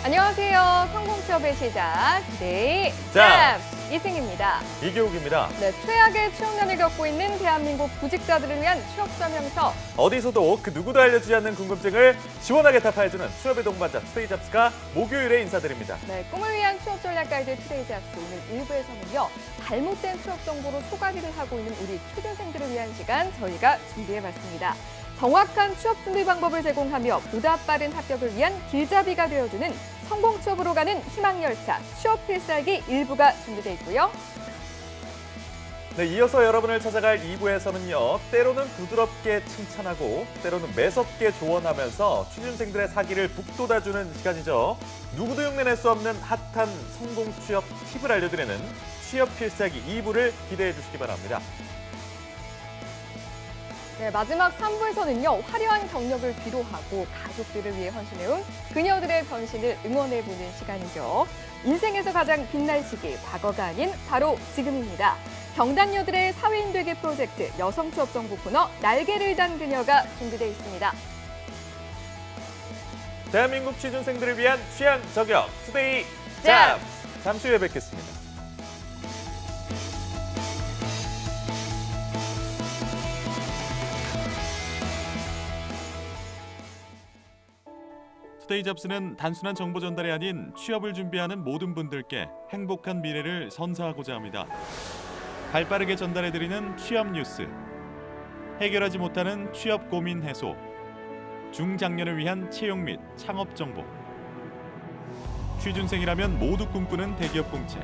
안녕하세요. 성공취업의 시작, 네, 자. 이승입니다. 이교욱입니다. 네, 최악의 취업난을 겪고 있는 대한민국 구직자들을 위한 취업 설명서. 어디서도 그 누구도 알려주지 않는 궁금증을 시원하게 답해주는 취업의 동반자 투데이 잡스가 목요일에 인사드립니다. 네, 꿈을 위한 취업 전략 가이드 투데이 잡스. 오늘 1부에서는요. 잘못된 취업 정보로 소가리를 하고 있는 우리 취준생들을 위한 시간 저희가 준비해봤습니다. 정확한 취업 준비 방법을 제공하며 보다 빠른 합격을 위한 길잡이가 되어주는 성공 취업으로 가는 희망열차 취업 필살기 1부가 준비되어 있고요. 네, 이어서 여러분을 찾아갈 2부에서는요. 때로는 부드럽게 칭찬하고 때로는 매섭게 조언하면서 취준생들의 사기를 북돋아주는 시간이죠. 누구도 흉내낼 수 없는 핫한 성공 취업 팁을 알려드리는 취업 필살기 2부를 기대해 주시기 바랍니다. 네, 마지막 3부에서는요. 화려한 경력을 뒤로하고 가족들을 위해 헌신해온 그녀들의 변신을 응원해보는 시간이죠. 인생에서 가장 빛날 시기, 과거가 아닌 바로 지금입니다. 경단녀들의 사회인 되기 프로젝트 여성 취업 정보 코너 날개를 단 그녀가 준비되어 있습니다. 대한민국 취준생들을 위한 취향 저격 투데이 잡스! 잠시 후에 뵙겠습니다. 투데이 잡스는 단순한 정보 전달이 아닌 취업을 준비하는 모든 분들께 행복한 미래를 선사하고자 합니다. 발빠르게 전달해드리는 취업 뉴스, 해결하지 못하는 취업 고민 해소, 중장년을 위한 채용 및 창업 정보, 취준생이라면 모두 꿈꾸는 대기업 공채,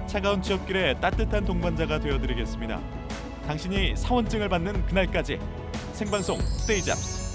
차가운 취업길에 따뜻한 동반자가 되어드리겠습니다. 당신이 사원증을 받는 그날까지 생방송 투데이 잡스.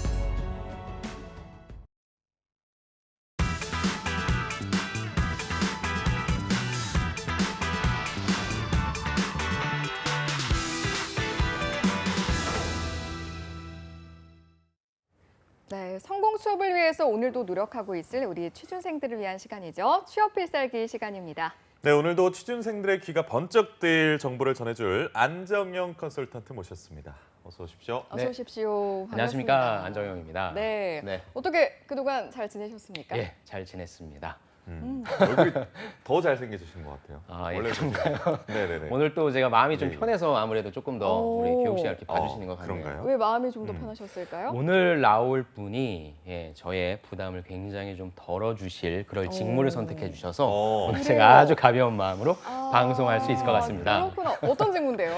네, 성공 취업을 위해서 오늘도 노력하고 있을 우리 취준생들을 위한 시간이죠. 취업 필살기 시간입니다. 네, 오늘도 취준생들의 귀가 번쩍 뜨일 정보를 전해줄 안정영 컨설턴트 모셨습니다. 어서 오십시오. 어서 오십시오. 안녕하십니까, 반갑습니다. 안정영입니다. 네. 네. 어떻게 그동안 잘 지내셨습니까? 예, 잘 지냈습니다. 얼굴이 더 잘생겨지신 것 같아요. 아, 예, 원래 그런가요? 네네네. 오늘 또 제가 마음이 좀 예, 예. 편해서 아무래도 조금 더 우리 오. 교육 씨가 이렇게 봐주시는 것 같네요. 그런가요? 왜 마음이 좀 더 편하셨을까요? 오늘 나올 분이 저의 부담을 굉장히 좀 덜어주실 그럴 직무를 오. 선택해 주셔서 어. 오늘 그래요? 제가 아주 가벼운 마음으로 아, 방송할 수 있을 것 같습니다. 그렇구나. 어떤 질문인데요?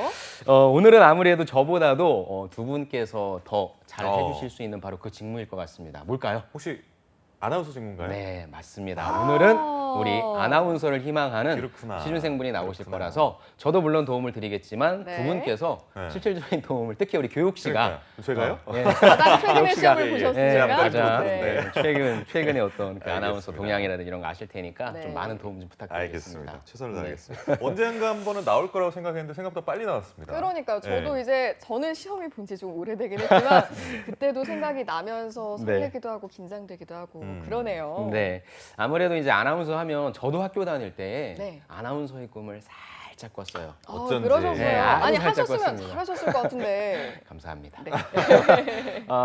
오늘은 아무래도 저보다도 두 분께서 더 잘 어. 해주실 수 있는 바로 그 직무일 것 같습니다. 뭘까요? 혹시 아나운서 직무인가요? 네, 맞습니다. 오늘은 우리 아나운서를 희망하는 그렇구나. 취준생분이 나오실 그렇구나. 거라서 저도 물론 도움을 드리겠지만 네. 두 분께서 네. 실질적인 도움을 특히 우리 교육 씨가 그러니까요. 제가요? 예, 가장 최근의 역시가- 시험을 예, 예. 보셨으니까. 제가 가장 네. 최근의 어떤 그 알겠습니다. 아나운서 동향이라든지 이런 거 아실 테니까 네. 좀 많은 도움 좀 부탁드리겠습니다. 알겠습니다. 최선을 네. 다하겠습니다. 언젠가 한 번은 나올 거라고 생각했는데 생각보다 빨리 나왔습니다. 그러니까요. 저도 네. 이제 저는 시험이 본 지 좀 오래되긴 했지만 그때도 생각이 나면서 네. 설레기도 하고 긴장되기도 하고 그러네요. 네, 아무래도 이제 아나운서 하면 저도 학교 다닐 때 네. 아나운서의 꿈을 살짝 꿨어요. 아, 어쩐지. 그러셨어요. 네, 아주 아니 살짝 하셨으면 꿨습니다. 잘하셨을 것 같은데. 감사합니다. 네.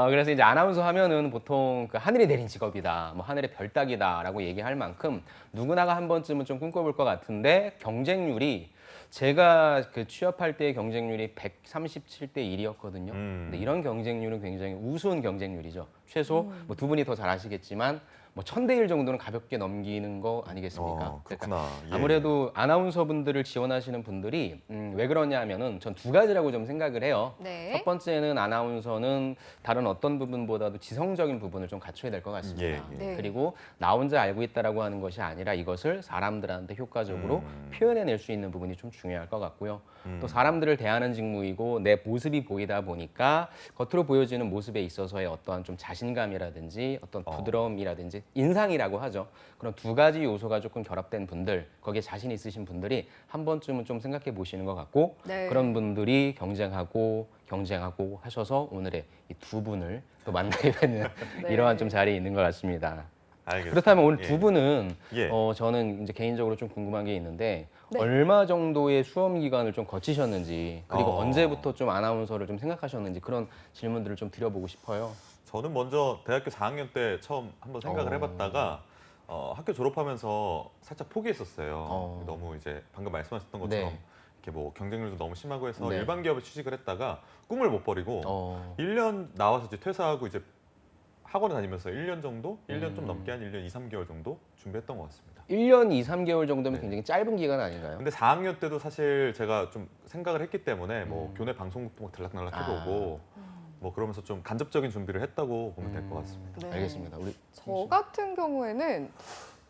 그래서 이제 아나운서 하면은 보통 그 하늘이 내린 직업이다, 뭐 하늘의 별 따기다라고 얘기할 만큼 누구나가 한 번쯤은 좀 꿈꿔볼 것 같은데 경쟁률이 제가 그 취업할 때의 경쟁률이 137대 1이었거든요. 근데 이런 경쟁률은 굉장히 우스운 경쟁률이죠. 최소 뭐 두 분이 더 잘 아시겠지만 뭐 1000대 1 정도는 가볍게 넘기는 거 아니겠습니까? 그렇구나. 예. 아무래도 아나운서 분들을 지원하시는 분들이 왜 그러냐 하면은 전 두 가지라고 좀 생각을 해요. 네. 첫 번째는 아나운서는 다른 어떤 부분보다도 지성적인 부분을 좀 갖춰야 될 것 같습니다. 예, 예. 네. 그리고 나 혼자 알고 있다라고 하는 것이 아니라 이것을 사람들한테 효과적으로 표현해낼 수 있는 부분이 좀 중요할 것 같고요. 또 사람들을 대하는 직무이고 내 모습이 보이다 보니까 겉으로 보여지는 모습에 있어서의 어떠한 좀 자신감이라든지 어떤 부드러움이라든지 인상이라고 하죠. 그런 두 가지 요소가 조금 결합된 분들, 거기에 자신 있으신 분들이 한 번쯤은 좀 생각해 보시는 것 같고 네. 그런 분들이 경쟁하고 하셔서 오늘의 이 두 분을 또 만나게 되는 네. 이러한 좀 자리에 있는 것 같습니다. 알겠습니다. 그렇다면 오늘 예. 두 분은 예. 저는 이제 개인적으로 좀 궁금한 게 있는데 네. 얼마 정도의 수험 기간을 좀 거치셨는지 그리고 어. 언제부터 좀 아나운서를 좀 생각하셨는지 그런 질문들을 좀 드려보고 싶어요. 저는 먼저 대학교 4학년 때 처음 한번 생각을 해봤다가 학교 졸업하면서 살짝 포기했었어요. 너무 이제 방금 말씀하셨던 것처럼 네. 이렇게 뭐 경쟁률도 너무 심하고 해서 네. 일반 기업에 취직을 했다가 꿈을 못 버리고 1년 나와서 이제 퇴사하고 이제 학원을 다니면서 1년 정도? 1년 좀 넘게 한 1년 2, 3개월 정도 준비했던 것 같습니다. 1년 2, 3개월 정도면 네. 굉장히 짧은 기간 아닌가요? 근데 4학년 때도 사실 제가 좀 생각을 했기 때문에 뭐 교내 방송국도 막 들락날락 해보고 뭐 그러면서 좀 간접적인 준비를 했다고 보면 될 것 같습니다. 네. 알겠습니다. 우리 저 같은 경우에는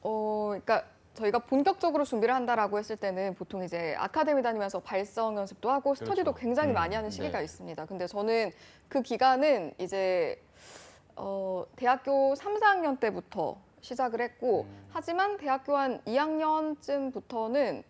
그러니까 저희가 본격적으로 준비를 한다라고 했을 때는 보통 이제 아카데미 다니면서 발성 연습도 하고 스터디도 그렇죠. 굉장히 많이 하는 시기가 네. 있습니다. 근데 저는 그 기간은 이제 대학교 3, 4학년 때부터 시작을 했고 하지만 대학교 한 2학년쯤부터는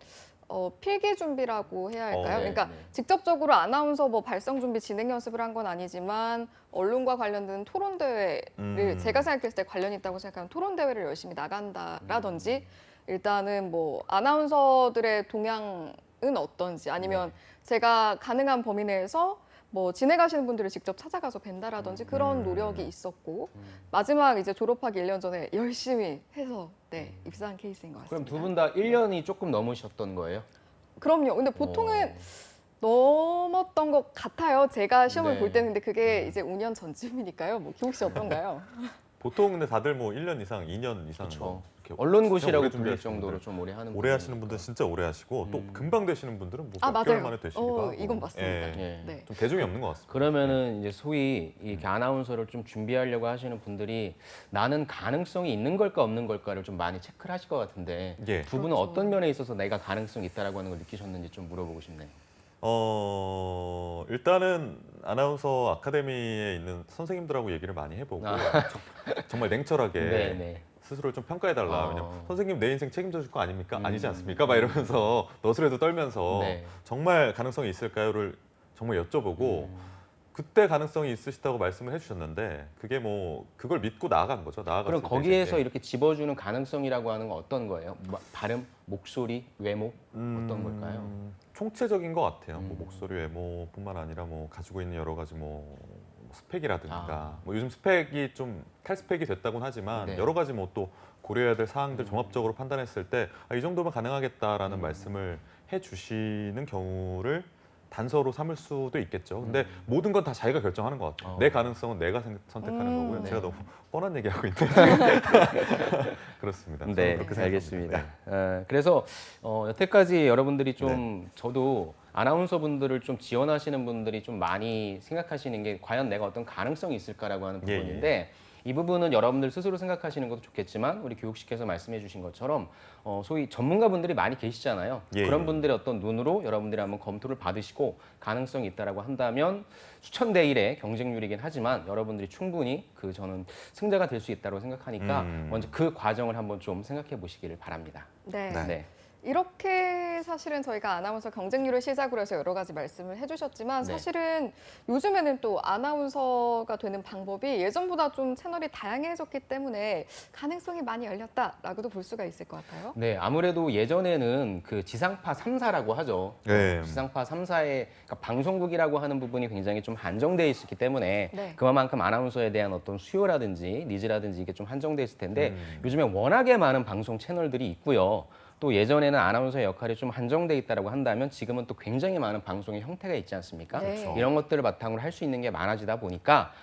필기 준비라고 해야 할까요? 네, 그러니까 네. 직접적으로 아나운서 뭐 발성 준비 진행 연습을 한 건 아니지만 언론과 관련된 토론 대회를 제가 생각했을 때 관련이 있다고 생각하면 토론 대회를 열심히 나간다라든지 일단은 뭐 아나운서들의 동향은 어떤지 아니면 제가 가능한 범위 내에서 뭐 진행하시는 분들을 직접 찾아가서 뵌다라든지 그런 노력이 있었고 마지막 이제 졸업하기 1년 전에 열심히 해서 입사한 케이스인 것 그럼 같습니다. 두 분 다 1년이 조금 넘으셨던 거예요? 그럼요. 근데 보통은 넘었던 것 같아요. 제가 시험을 네. 볼 때는 근데 그게 이제 5년 전쯤이니까요. 뭐 기욱 씨 어떤가요? 보통 근데 다들 뭐 1년 이상, 2년 이상 그렇죠. 뭐 이렇게 언론고시라고 오래 불릴 준비하시는 정도로 분들, 좀 오래 하는 오래 하시는 분들 진짜 오래 하시고 또 금방 되시는 분들은 뭐 몇 개월 만에 되시기도 하고. 이건 맞습니다. 예. 네. 좀 대중이 없는 것 같습니다. 그러면은 이제 소위 이렇게 아나운서를 좀 준비하려고 하시는 분들이 나는 가능성이 있는 걸까 없는 걸까를 좀 많이 체크를 하실 것 같은데 예. 두 분은 어떤 면에 있어서 내가 가능성이 있다라고 하는 걸 느끼셨는지 좀 물어보고 싶네요. 일단은 아나운서 아카데미에 있는 선생님들하고 얘기를 많이 해보고 정말 냉철하게 네, 네. 스스로를 좀 평가해달라. 왜냐면 선생님 내 인생 책임져 줄 거 아닙니까? 아니지 음. 않습니까? 막 이러면서 너스레도 떨면서 네. 정말 가능성이 있을까요를 정말 여쭤보고 그때 가능성이 있으시다고 말씀을 해주셨는데 그게 뭐 그걸 믿고 나아간 거죠. 나아갔을 그럼 때 거기에서 이제. 이렇게 집어주는 가능성이라고 하는 건 어떤 거예요? 발음, 목소리, 외모 어떤 걸까요? 총체적인 것 같아요. 뭐 목소리 외모뿐만 아니라 뭐 가지고 있는 여러 가지 뭐 스펙이라든가 뭐 요즘 스펙이 좀 탈스펙이 됐다고는 하지만 네. 여러 가지 뭐 또 고려해야 될 사항들 종합적으로 판단했을 때 이 정도면 가능하겠다라는 말씀을 해주시는 경우를 단서로 삼을 수도 있겠죠. 근데 모든 건 다 자기가 결정하는 것 같아요. 내 가능성은 내가 선택하는 거고요. 네. 제가 너무 뻔한 얘기하고 있는데 그렇습니다. 저는 네, 그렇게 알겠습니다. 생각합니다. 그래서 여태까지 여러분들이 좀 저도 아나운서 분들을 좀 지원하시는 분들이 좀 많이 생각하시는 게 과연 내가 어떤 가능성이 있을까라고 하는 예, 부분인데 이 부분은 여러분들 스스로 생각하시는 것도 좋겠지만 우리 교육식께서 말씀해 주신 것처럼 소위 전문가분들이 많이 계시잖아요. 예, 그런 예. 분들의 어떤 눈으로 여러분들이 한번 검토를 받으시고 가능성이 있다라고 한다면 수천 대 1의 경쟁률이긴 하지만 여러분들이 충분히 저는 승자가 될 수 있다고 생각하니까 먼저 그 과정을 한번 좀 생각해 보시기를 바랍니다. 네. 네. 이렇게 사실은 저희가 아나운서 경쟁률을 시작으로 해서 여러 가지 말씀을 해주셨지만 네. 사실은 요즘에는 또 아나운서가 되는 방법이 예전보다 좀 채널이 다양해졌기 때문에 가능성이 많이 열렸다라고도 볼 수가 있을 것 같아요. 네, 아무래도 예전에는 그 지상파 3사라고 하죠. 네. 지상파 3사의 그러니까 방송국이라고 하는 부분이 굉장히 좀 한정돼 있었기 때문에 네. 그만큼 아나운서에 대한 어떤 수요라든지 니즈라든지 이게 좀 한정돼 있을 텐데 요즘에 워낙에 많은 방송 채널들이 있고요. 또 예전에는 아나운서의 역할이 좀 한정돼 있다라고 한다면 지금은 또 굉장히 많은 방송의 형태가 있지 않습니까? 네. 이런 것들을 바탕으로 할 수 있는 게 많아지다 보니까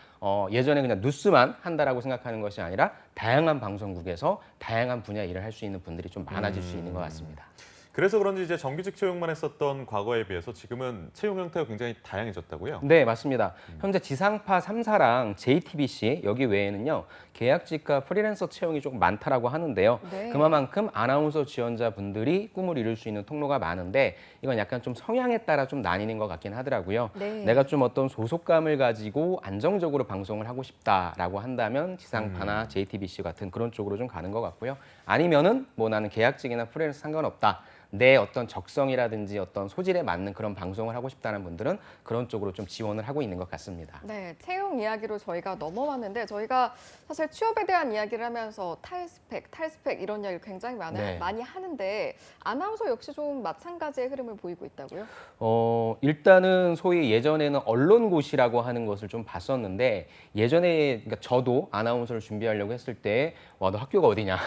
예전에 그냥 뉴스만 한다라고 생각하는 것이 아니라 다양한 방송국에서 다양한 분야 일을 할 수 있는 분들이 좀 많아질 수 있는 것 같습니다. 그래서 그런지 이제 정규직 채용만 했었던 과거에 비해서 지금은 채용 형태가 굉장히 다양해졌다고요? 네, 맞습니다. 현재 지상파 3사랑 JTBC 여기 외에는요. 계약직과 프리랜서 채용이 조금 많다라고 하는데요. 네. 그만큼 아나운서 지원자분들이 꿈을 이룰 수 있는 통로가 많은데 이건 약간 좀 성향에 따라 좀 나뉘는 것 같긴 하더라고요. 네. 내가 좀 어떤 소속감을 가지고 안정적으로 방송을 하고 싶다라고 한다면 지상파나 JTBC 같은 그런 쪽으로 좀 가는 것 같고요. 아니면은 뭐 나는 계약직이나 프리랜서 상관없다. 내 어떤 적성이라든지 어떤 소질에 맞는 그런 방송을 하고 싶다는 분들은 그런 쪽으로 좀 지원을 하고 있는 것 같습니다. 네, 채용 이야기로 저희가 넘어왔는데 저희가 사실 취업에 대한 이야기를 하면서 탈스펙 이런 이야기를 굉장히 네. 많이 하는데 아나운서 역시 좀 마찬가지의 흐름을 보이고 있다고요? 일단은 소위 예전에는 언론고시라고 하는 것을 좀 봤었는데 예전에 그러니까 저도 아나운서를 준비하려고 했을 때 와, 너 학교가 어디냐?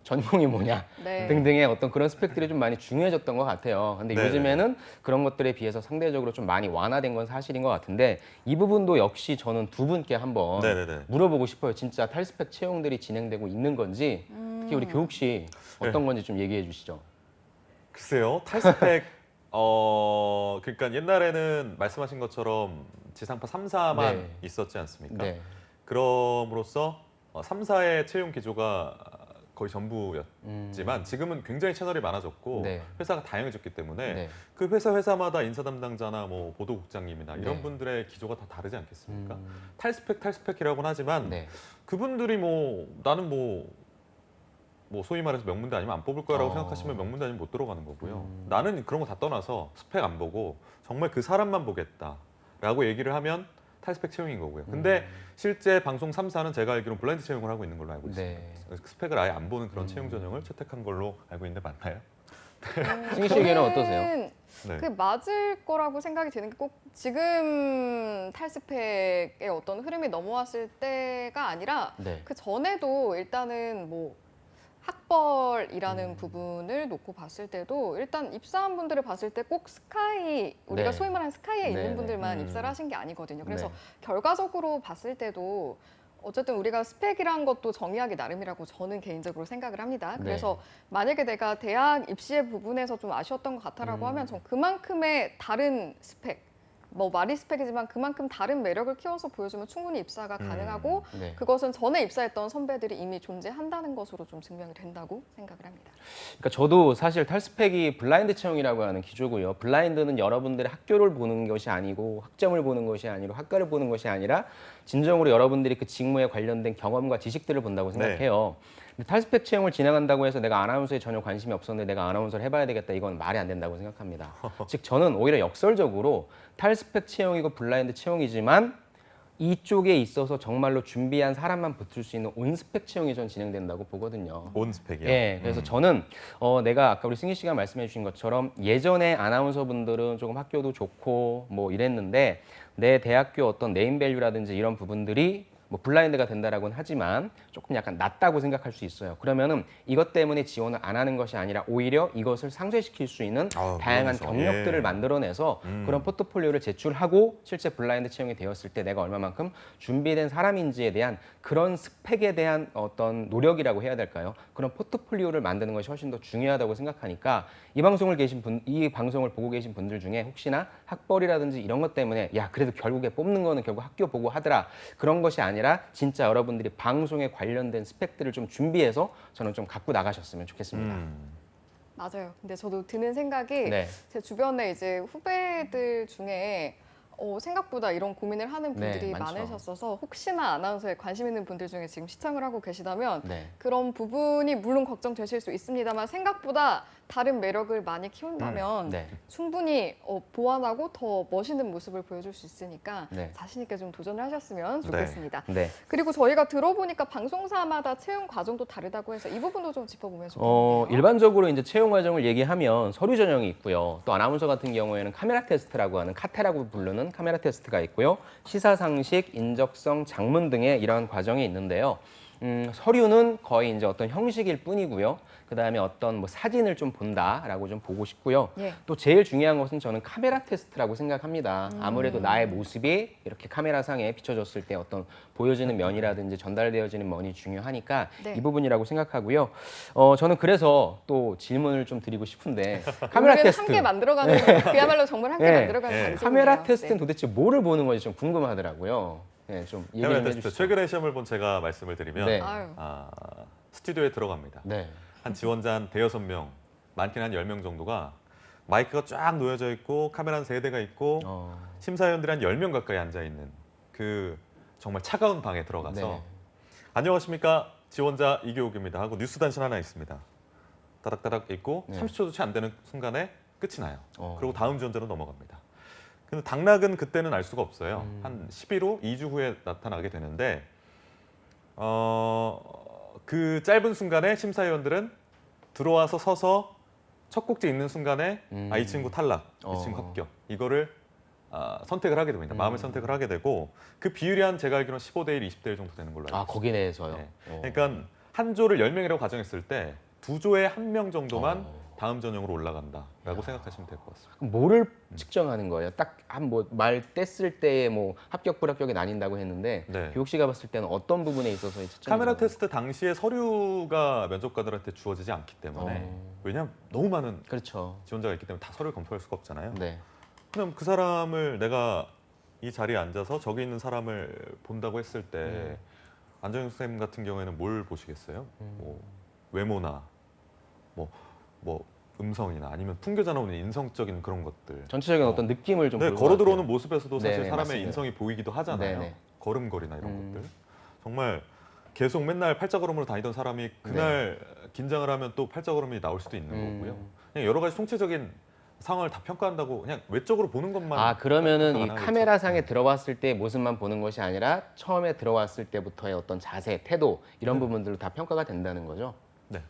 전공이 뭐냐 네. 등등의 어떤 그런 스펙들이 좀 많이 중요해졌던 것 같아요. 근데 네네. 요즘에는 그런 것들에 비해서 상대적으로 좀 많이 완화된 건 사실인 것 같은데 이 부분도 역시 저는 두 분께 한번 네네네. 물어보고 싶어요. 진짜 탈스펙 채용들이 진행되고 있는 건지 특히 우리 교육 씨 어떤 네. 건지 좀 얘기해 주시죠. 글쎄요, 탈스펙 그러니까 옛날에는 말씀하신 것처럼 지상파 3사만 네. 있었지 않습니까? 네. 그럼으로써 3사의 채용 기조가 거의 전부였지만 지금은 굉장히 채널이 많아졌고 네. 회사가 다양해졌기 때문에 네. 그 회사마다 인사 담당자나 뭐 보도국장님이나 이런 네. 분들의 기조가 다 다르지 않겠습니까? 음. 탈스펙이라고는 하지만 네. 그분들이 뭐 나는 뭐 소위 말해서 명문대 아니면 안 뽑을 거라고 어. 생각하시면 명문대 아니면 못 들어가는 거고요. 나는 그런 거 다 떠나서 스펙 안 보고 정말 그 사람만 보겠다라고 얘기를 하면 탈스펙 채용인 거고요. 근데 실제 방송 3사는 제가 알기로는 블라인드 채용을 하고 있는 걸로 알고 있습니다. 네. 스펙을 아예 안 보는 그런 채용 전형을 채택한 걸로 알고 있는데 맞나요? 승희 씨 의견은 어떠세요? 저는 네. 그 맞을 거라고 생각이 드는 게 꼭 지금 탈스펙의 어떤 흐름이 넘어왔을 때가 아니라 네. 그 전에도 일단은 뭐 학벌이라는 부분을 놓고 봤을 때도 일단 입사한 분들을 봤을 때 꼭 스카이 우리가 네. 소위 말하는 스카이에 네, 있는 네. 분들만 입사를 하신 게 아니거든요. 그래서 네. 결과적으로 봤을 때도 어쨌든 우리가 스펙이란 것도 정의하기 나름이라고 저는 개인적으로 생각을 합니다. 네. 그래서 만약에 내가 대학 입시의 부분에서 좀 아쉬웠던 것 같다라고 하면 전 그만큼의 다른 스펙, 뭐 말이 스펙이지만 그만큼 다른 매력을 키워서 보여주면 충분히 입사가 가능하고 네. 그것은 전에 입사했던 선배들이 이미 존재한다는 것으로 좀 증명이 된다고 생각을 합니다. 그러니까 저도 사실 탈스펙이 블라인드 채용이라고 하는 기조고요. 블라인드는 여러분들의 학교를 보는 것이 아니고 학점을 보는 것이 아니고 학과를 보는 것이 아니라 진정으로 여러분들이 그 직무에 관련된 경험과 지식들을 본다고 생각해요. 근데 탈스펙 채용을 진행한다고 해서 내가 아나운서에 전혀 관심이 없었는데 내가 아나운서를 해봐야 되겠다 이건 말이 안 된다고 생각합니다. 즉 저는 오히려 역설적으로 탈스펙 채용이고 블라인드 채용이지만 이쪽에 있어서 정말로 준비한 사람만 붙을 수 있는 온스펙 채용이 전 진행된다고 보거든요. 온 스펙이요. 예, 그래서 저는 내가 아까 우리 승희 씨가 말씀해 주신 것처럼 예전에 아나운서 분들은 조금 학교도 좋고 뭐 이랬는데 내 대학교 어떤 네임밸류라든지 이런 부분들이 뭐 블라인드가 된다라고는 하지만 조금 약간 낮다고 생각할 수 있어요. 그러면은 이것 때문에 지원을 안 하는 것이 아니라 오히려 이것을 상쇄시킬 수 있는 다양한 그렇죠. 경력들을 예. 만들어내서 그런 포트폴리오를 제출하고 실제 블라인드 채용이 되었을 때 내가 얼마만큼 준비된 사람인지에 대한 그런 스펙에 대한 어떤 노력이라고 해야 될까요? 그런 포트폴리오를 만드는 것이 훨씬 더 중요하다고 생각하니까 이 방송을 보고 계신 분들 중에 혹시나 학벌이라든지 이런 것 때문에 야 그래도 결국에 뽑는 거는 결국 학교 보고 하더라 그런 것이 아니라 진짜 여러분들이 방송에 관련된 스펙들을 좀 준비해서 저는 좀 갖고 나가셨으면 좋겠습니다. 맞아요. 근데 저도 드는 생각이 네. 제 주변에 이제 후배들 중에 생각보다 이런 고민을 하는 네, 분들이 많죠. 많으셨어서 혹시나 아나운서에 관심 있는 분들 중에 지금 시청을 하고 계시다면 네. 그런 부분이 물론 걱정되실 수 있습니다만 생각보다 다른 매력을 많이 키운다면 네. 충분히 보완하고 더 멋있는 모습을 보여줄 수 있으니까 네. 자신 있게 좀 도전을 하셨으면 좋겠습니다. 네. 그리고 저희가 들어보니까 방송사마다 채용 과정도 다르다고 해서 이 부분도 좀 짚어보면 좋겠네요. 일반적으로 이제 채용 과정을 얘기하면 서류 전형이 있고요. 또 아나운서 같은 경우에는 카메라 테스트라고 하는 카테라고 부르는 카메라 테스트가 있고요. 시사상식, 인적성, 장문 등의 이런 과정이 있는데요. 서류는 거의 이제 어떤 형식일 뿐이고요. 그다음에 어떤 뭐 사진을 좀 본다라고 좀 보고 싶고요. 예. 또 제일 중요한 것은 저는 카메라 테스트라고 생각합니다. 아무래도 나의 모습이 이렇게 카메라상에 비춰졌을 때 어떤 보여지는 면이라든지 전달되어지는 면이 중요하니까 네. 이 부분이라고 생각하고요. 저는 그래서 또 질문을 좀 드리고 싶은데 카메라 오늘은 테스트. 한 개 만들어가는 그야말로 정말 한 개 네. 만들어가는 방송이네요. 카메라 테스트는 네. 도대체 뭐를 보는 건지 좀 궁금하더라고요. 네, 좀 얘기 카메라 좀 테스트 해주시죠. 최근에 시험을 본 제가 말씀을 드리면 네. 아유. 스튜디오에 들어갑니다. 네. 한 지원자 한 대여섯 명, 많게는 한 10명 정도가 마이크가 쫙 놓여져 있고 카메라 한 3대가 있고 심사위원들이 한 10명 가까이 앉아 있는 그 정말 차가운 방에 들어가서 네. 안녕하십니까 지원자 이교욱입니다 하고 뉴스 단신 하나 있습니다. 다닥다닥 있고 네. 30초도 채 안 되는 순간에 끝이 나요. 어. 그리고 다음 지원자로 넘어갑니다. 근데 당락은 그때는 알 수가 없어요. 한 10일 후, 2주 후에 나타나게 되는데 그 짧은 순간에 심사위원들은 들어와서 서서 첫 곡지 있는 순간에 이 친구 탈락, 이 친구 합격 이거를 선택을 하게 됩니다. 마음을 선택을 하게 되고 그 비율이 한 제가 알기로는 15대 1, 20대 1 정도 되는 걸로 알고 있어요. 거기 내에서요. 네. 그러니까 한 조를 10명이라고 가정했을 때 두 조에 한 명 정도만 어. 다음 전형으로 올라간다라고 생각하시면 될 것 같습니다. 그럼 뭐를 측정하는 거예요? 딱 한 뭐 말 뗐을 때에 뭐 합격 불합격이 나뉜다고 했는데 네. 교육 씨가 봤을 때는 어떤 부분에 있어서 측정이 카메라 되는 거예요? 테스트 당시에 서류가 면접관들한테 주어지지 않기 때문에 왜냐하면 너무 많은 그렇죠. 지원자가 있기 때문에 다 서류를 검토할 수가 없잖아요. 네. 그럼 그 사람을 내가 이 자리에 앉아서 저기 있는 사람을 본다고 했을 때 안정영 선생님 같은 경우에는 뭘 보시겠어요? 뭐 외모나 뭐 음성이나 아니면 풍겨져 나오는 인성적인 그런 것들. 전체적인 어떤 느낌을 좀 네, 볼 것 걸어 들어오는 같아요. 모습에서도 사실 네네, 사람의 맞습니다. 인성이 보이기도 하잖아요. 네네. 걸음걸이나 이런 것들. 정말 계속 맨날 팔자걸음으로 다니던 사람이 그날 긴장을 하면 또 팔자걸음이 나올 수도 있는 거고요. 그냥 여러 가지 총체적인 상황을 다 평가한다고 그냥 외적으로 보는 것만. 그러면은 이 평가가 가능하겠죠. 카메라상에 들어왔을 때 모습만 보는 것이 아니라 처음에 들어왔을 때부터의 어떤 자세, 태도 이런 부분들도 다 평가가 된다는 거죠. 네.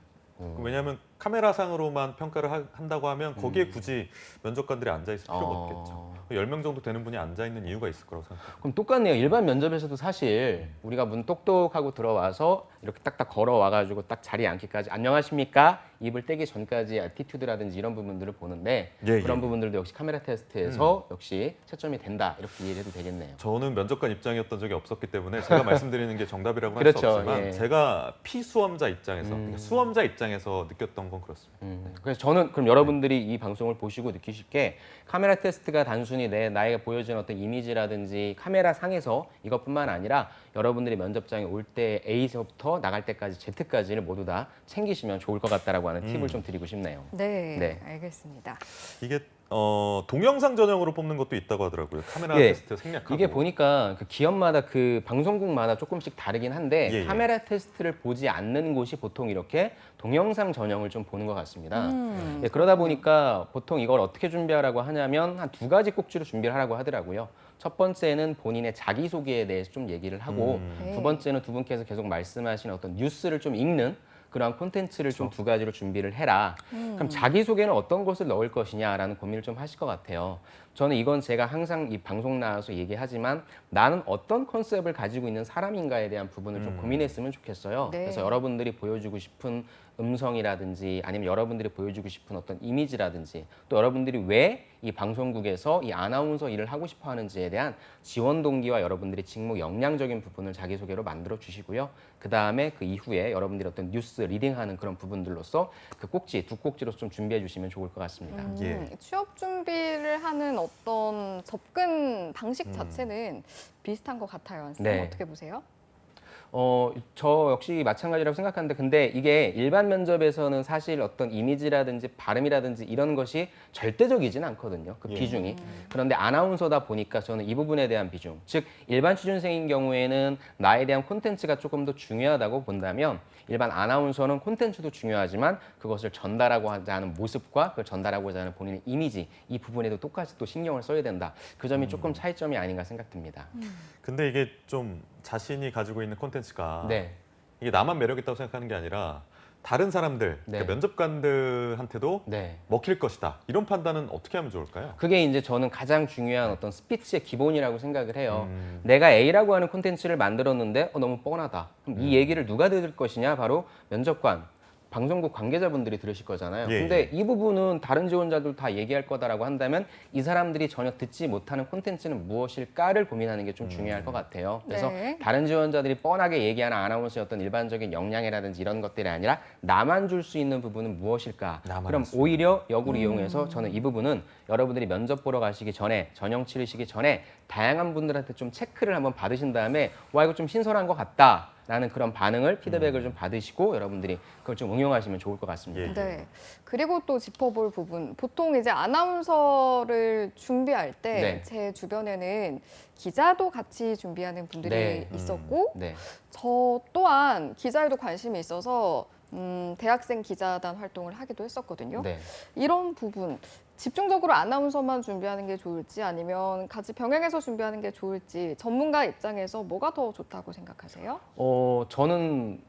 왜냐하면 카메라상으로만 평가를 한다고 하면 거기에 굳이 면접관들이 앉아 있을 필요가 없겠죠. 10명 정도 되는 분이 앉아 있는 이유가 있을 거라고 생각합니다. 그럼 똑같네요. 일반 면접에서도 사실 우리가 문 똑똑하고 들어와서 이렇게 딱딱 걸어와가지고 딱 자리에 앉기까지 안녕하십니까? 입을 떼기 전까지 애티튜드라든지 이런 부분들을 보는데 예, 그런 예. 부분들도 역시 카메라 테스트에서 역시 채점이 된다 이렇게 이해해도 되겠네요. 저는 면접관 입장이었던 적이 없었기 때문에 제가 말씀드리는 게 정답이라고 할 수 그렇죠, 없지만 예. 제가 피수험자 입장에서 그러니까 수험자 입장에서 느꼈던 건 그렇습니다. 그래서 저는 그럼 여러분들이 이 방송을 보시고 느끼실 게 카메라 테스트가 단순히 나에게 보여지는 어떤 이미지라든지 카메라 상에서 이것뿐만 아니라 여러분들이 면접장에 올 때 A서부터 나갈 때까지 Z까지를 모두 다 챙기시면 좋을 것 같다라고 하는 팁을 좀 드리고 싶네요. 네, 네. 알겠습니다. 이게 동영상 전형으로 뽑는 것도 있다고 하더라고요. 카메라 예. 테스트 생략하고. 이게 보니까 그 기업마다 그 방송국마다 조금씩 다르긴 한데 예, 예. 카메라 테스트를 보지 않는 곳이 보통 이렇게 동영상 전형을 좀 보는 것 같습니다. 예, 그러다 보니까 보통 이걸 어떻게 준비하라고 하냐면 한 두 가지 꼭지로 준비를 하라고 하더라고요. 첫 번째는 본인의 자기소개에 대해서 좀 얘기를 하고 네. 두 번째는 두 분께서 계속 말씀하신 어떤 뉴스를 좀 읽는 그런 콘텐츠를 좀 두 가지로 준비를 해라. 그럼 자기소개는 어떤 것을 넣을 것이냐라는 고민을 좀 하실 것 같아요. 저는 이건 제가 항상 이 방송 나와서 얘기하지만 나는 어떤 컨셉을 가지고 있는 사람인가에 대한 부분을 좀 고민했으면 좋겠어요. 네. 그래서 여러분들이 보여주고 싶은 음성이라든지 아니면 여러분들이 보여주고 싶은 어떤 이미지라든지 또 여러분들이 왜 이 방송국에서 이 아나운서 일을 하고 싶어 하는지에 대한 지원 동기와 여러분들이 직무 역량적인 부분을 자기소개로 만들어 주시고요. 그 다음에 그 이후에 여러분들이 어떤 뉴스 리딩하는 그런 부분들로서 그 꼭지, 두 꼭지로서 좀 준비해 주시면 좋을 것 같습니다. 예. 취업 준비를 하는 어떤 접근 방식 자체는 비슷한 것 같아요. 안 쌤, 네. 어떻게 보세요? 저 역시 마찬가지라고 생각하는데 근데 이게 일반 면접에서는 사실 어떤 이미지라든지 발음이라든지 이런 것이 절대적이진 않거든요. 그 예. 비중이. 그런데 아나운서다 보니까 저는 이 부분에 대한 비중, 즉 일반 취준생인 경우에는 나에 대한 콘텐츠가 조금 더 중요하다고 본다면 일반 아나운서는 콘텐츠도 중요하지만 그것을 전달하고자 하는 모습과 그걸 전달하고자 하는 본인의 이미지 이 부분에도 똑같이 또 신경을 써야 된다. 그 점이 조금 차이점이 아닌가 생각됩니다. 근데 이게 좀 자신이 가지고 있는 콘텐츠가 네. 이게 나만 매력 있다고 생각하는 게 아니라 다른 사람들, 네. 그러니까 면접관들한테도 네. 먹힐 것이다. 이런 판단은 어떻게 하면 좋을까요? 그게 이제 저는 가장 중요한 어떤 스피치의 기본이라고 생각을 해요. 내가 A라고 하는 콘텐츠를 만들었는데 너무 뻔하다. 그럼 이 얘기를 누가 들을 것이냐? 바로 면접관, 방송국 관계자분들이 들으실 거잖아요. 예, 근데 이 부분은 다른 지원자들 다 얘기할 거다라고 한다면 이 사람들이 전혀 듣지 못하는 콘텐츠는 무엇일까를 고민하는 게 좀 중요할 것 같아요. 그래서 네. 다른 지원자들이 뻔하게 얘기하는 아나운서의 어떤 일반적인 역량이라든지 이런 것들이 아니라 나만 줄 수 있는 부분은 무엇일까? 나만 그럼 할 수 오히려 역으로 이용해서 저는 이 부분은 여러분들이 면접 보러 가시기 전에 전형 치르시기 전에 다양한 분들한테 좀 체크를 한번 받으신 다음에 와 이거 좀 신선한 것 같다. 라는 그런 반응을 피드백을 좀 받으시고 여러분들이 그걸 좀 응용하시면 좋을 것 같습니다. 예. 네. 그리고 또 짚어볼 부분. 보통 이제 아나운서를 준비할 때 네. 제 주변에는 기자도 같이 준비하는 분들이 네. 있었고 네. 저 또한 기자에도 관심이 있어서 대학생 기자단 활동을 하기도 했었거든요. 네. 이런 부분 집중적으로 아나운서만 준비하는 게 좋을지 아니면 같이 병행해서 준비하는 게 좋을지 전문가 입장에서 뭐가 더 좋다고 생각하세요? 저는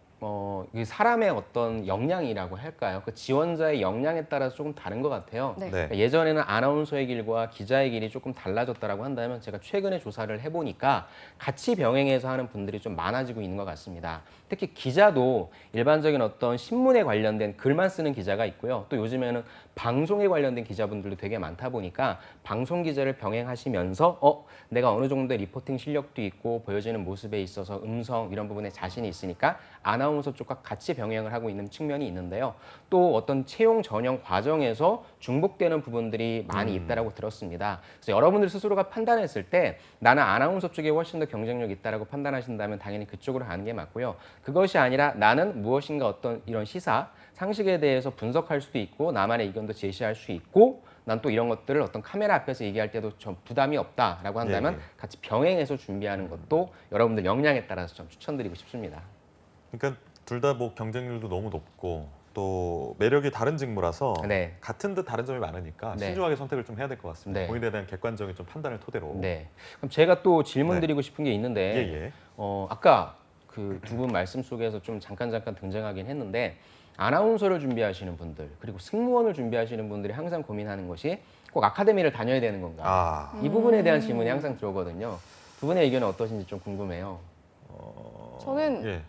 이 사람의 어떤 역량이라고 할까요? 그 지원자의 역량에 따라서 조금 다른 것 같아요. 네. 네. 그러니까 예전에는 아나운서의 길과 기자의 길이 조금 달라졌다라고 한다면 제가 최근에 조사를 해보니까 같이 병행해서 하는 분들이 좀 많아지고 있는 것 같습니다. 특히 기자도 일반적인 어떤 신문에 관련된 글만 쓰는 기자가 있고요. 또 요즘에는 방송에 관련된 기자분들도 되게 많다 보니까 방송 기자를 병행하시면서 내가 어느 정도의 리포팅 실력도 있고 보여지는 모습에 있어서 음성 이런 부분에 자신이 있으니까 아나운서 쪽과 같이 병행을 하고 있는 측면이 있는데요. 또 어떤 채용 전형 과정에서 중복되는 부분들이 많이 있다라고 들었습니다. 그래서 여러분들 스스로가 판단했을 때 나는 아나운서 쪽에 훨씬 더 경쟁력 있다라고 판단하신다면 당연히 그쪽으로 가는 게 맞고요. 그것이 아니라 나는 무엇인가 어떤 이런 시사, 상식에 대해서 분석할 수도 있고 나만의 의견도 제시할 수 있고 난 또 이런 것들을 어떤 카메라 앞에서 얘기할 때도 좀 부담이 없다라고 한다면 예, 예. 같이 병행해서 준비하는 것도 여러분들 역량에 따라서 좀 추천드리고 싶습니다. 그러니까 둘 다 뭐 경쟁률도 너무 높고 또 매력이 다른 직무라서 네. 같은 듯 다른 점이 많으니까 네. 신중하게 선택을 좀 해야 될 것 같습니다. 네. 본인에 대한 객관적인 좀 판단을 토대로. 네. 그럼 제가 또 질문 네. 드리고 싶은 게 있는데 예, 예. 아까 그 두 분 말씀 속에서 좀 잠깐 등장하긴 했는데 아나운서를 준비하시는 분들 그리고 승무원을 준비하시는 분들이 항상 고민하는 것이 꼭 아카데미를 다녀야 되는 건가? 아, 이 부분에 대한 질문이 항상 들어오거든요. 두 분의 의견은 어떠신지 좀 궁금해요. 저는 예.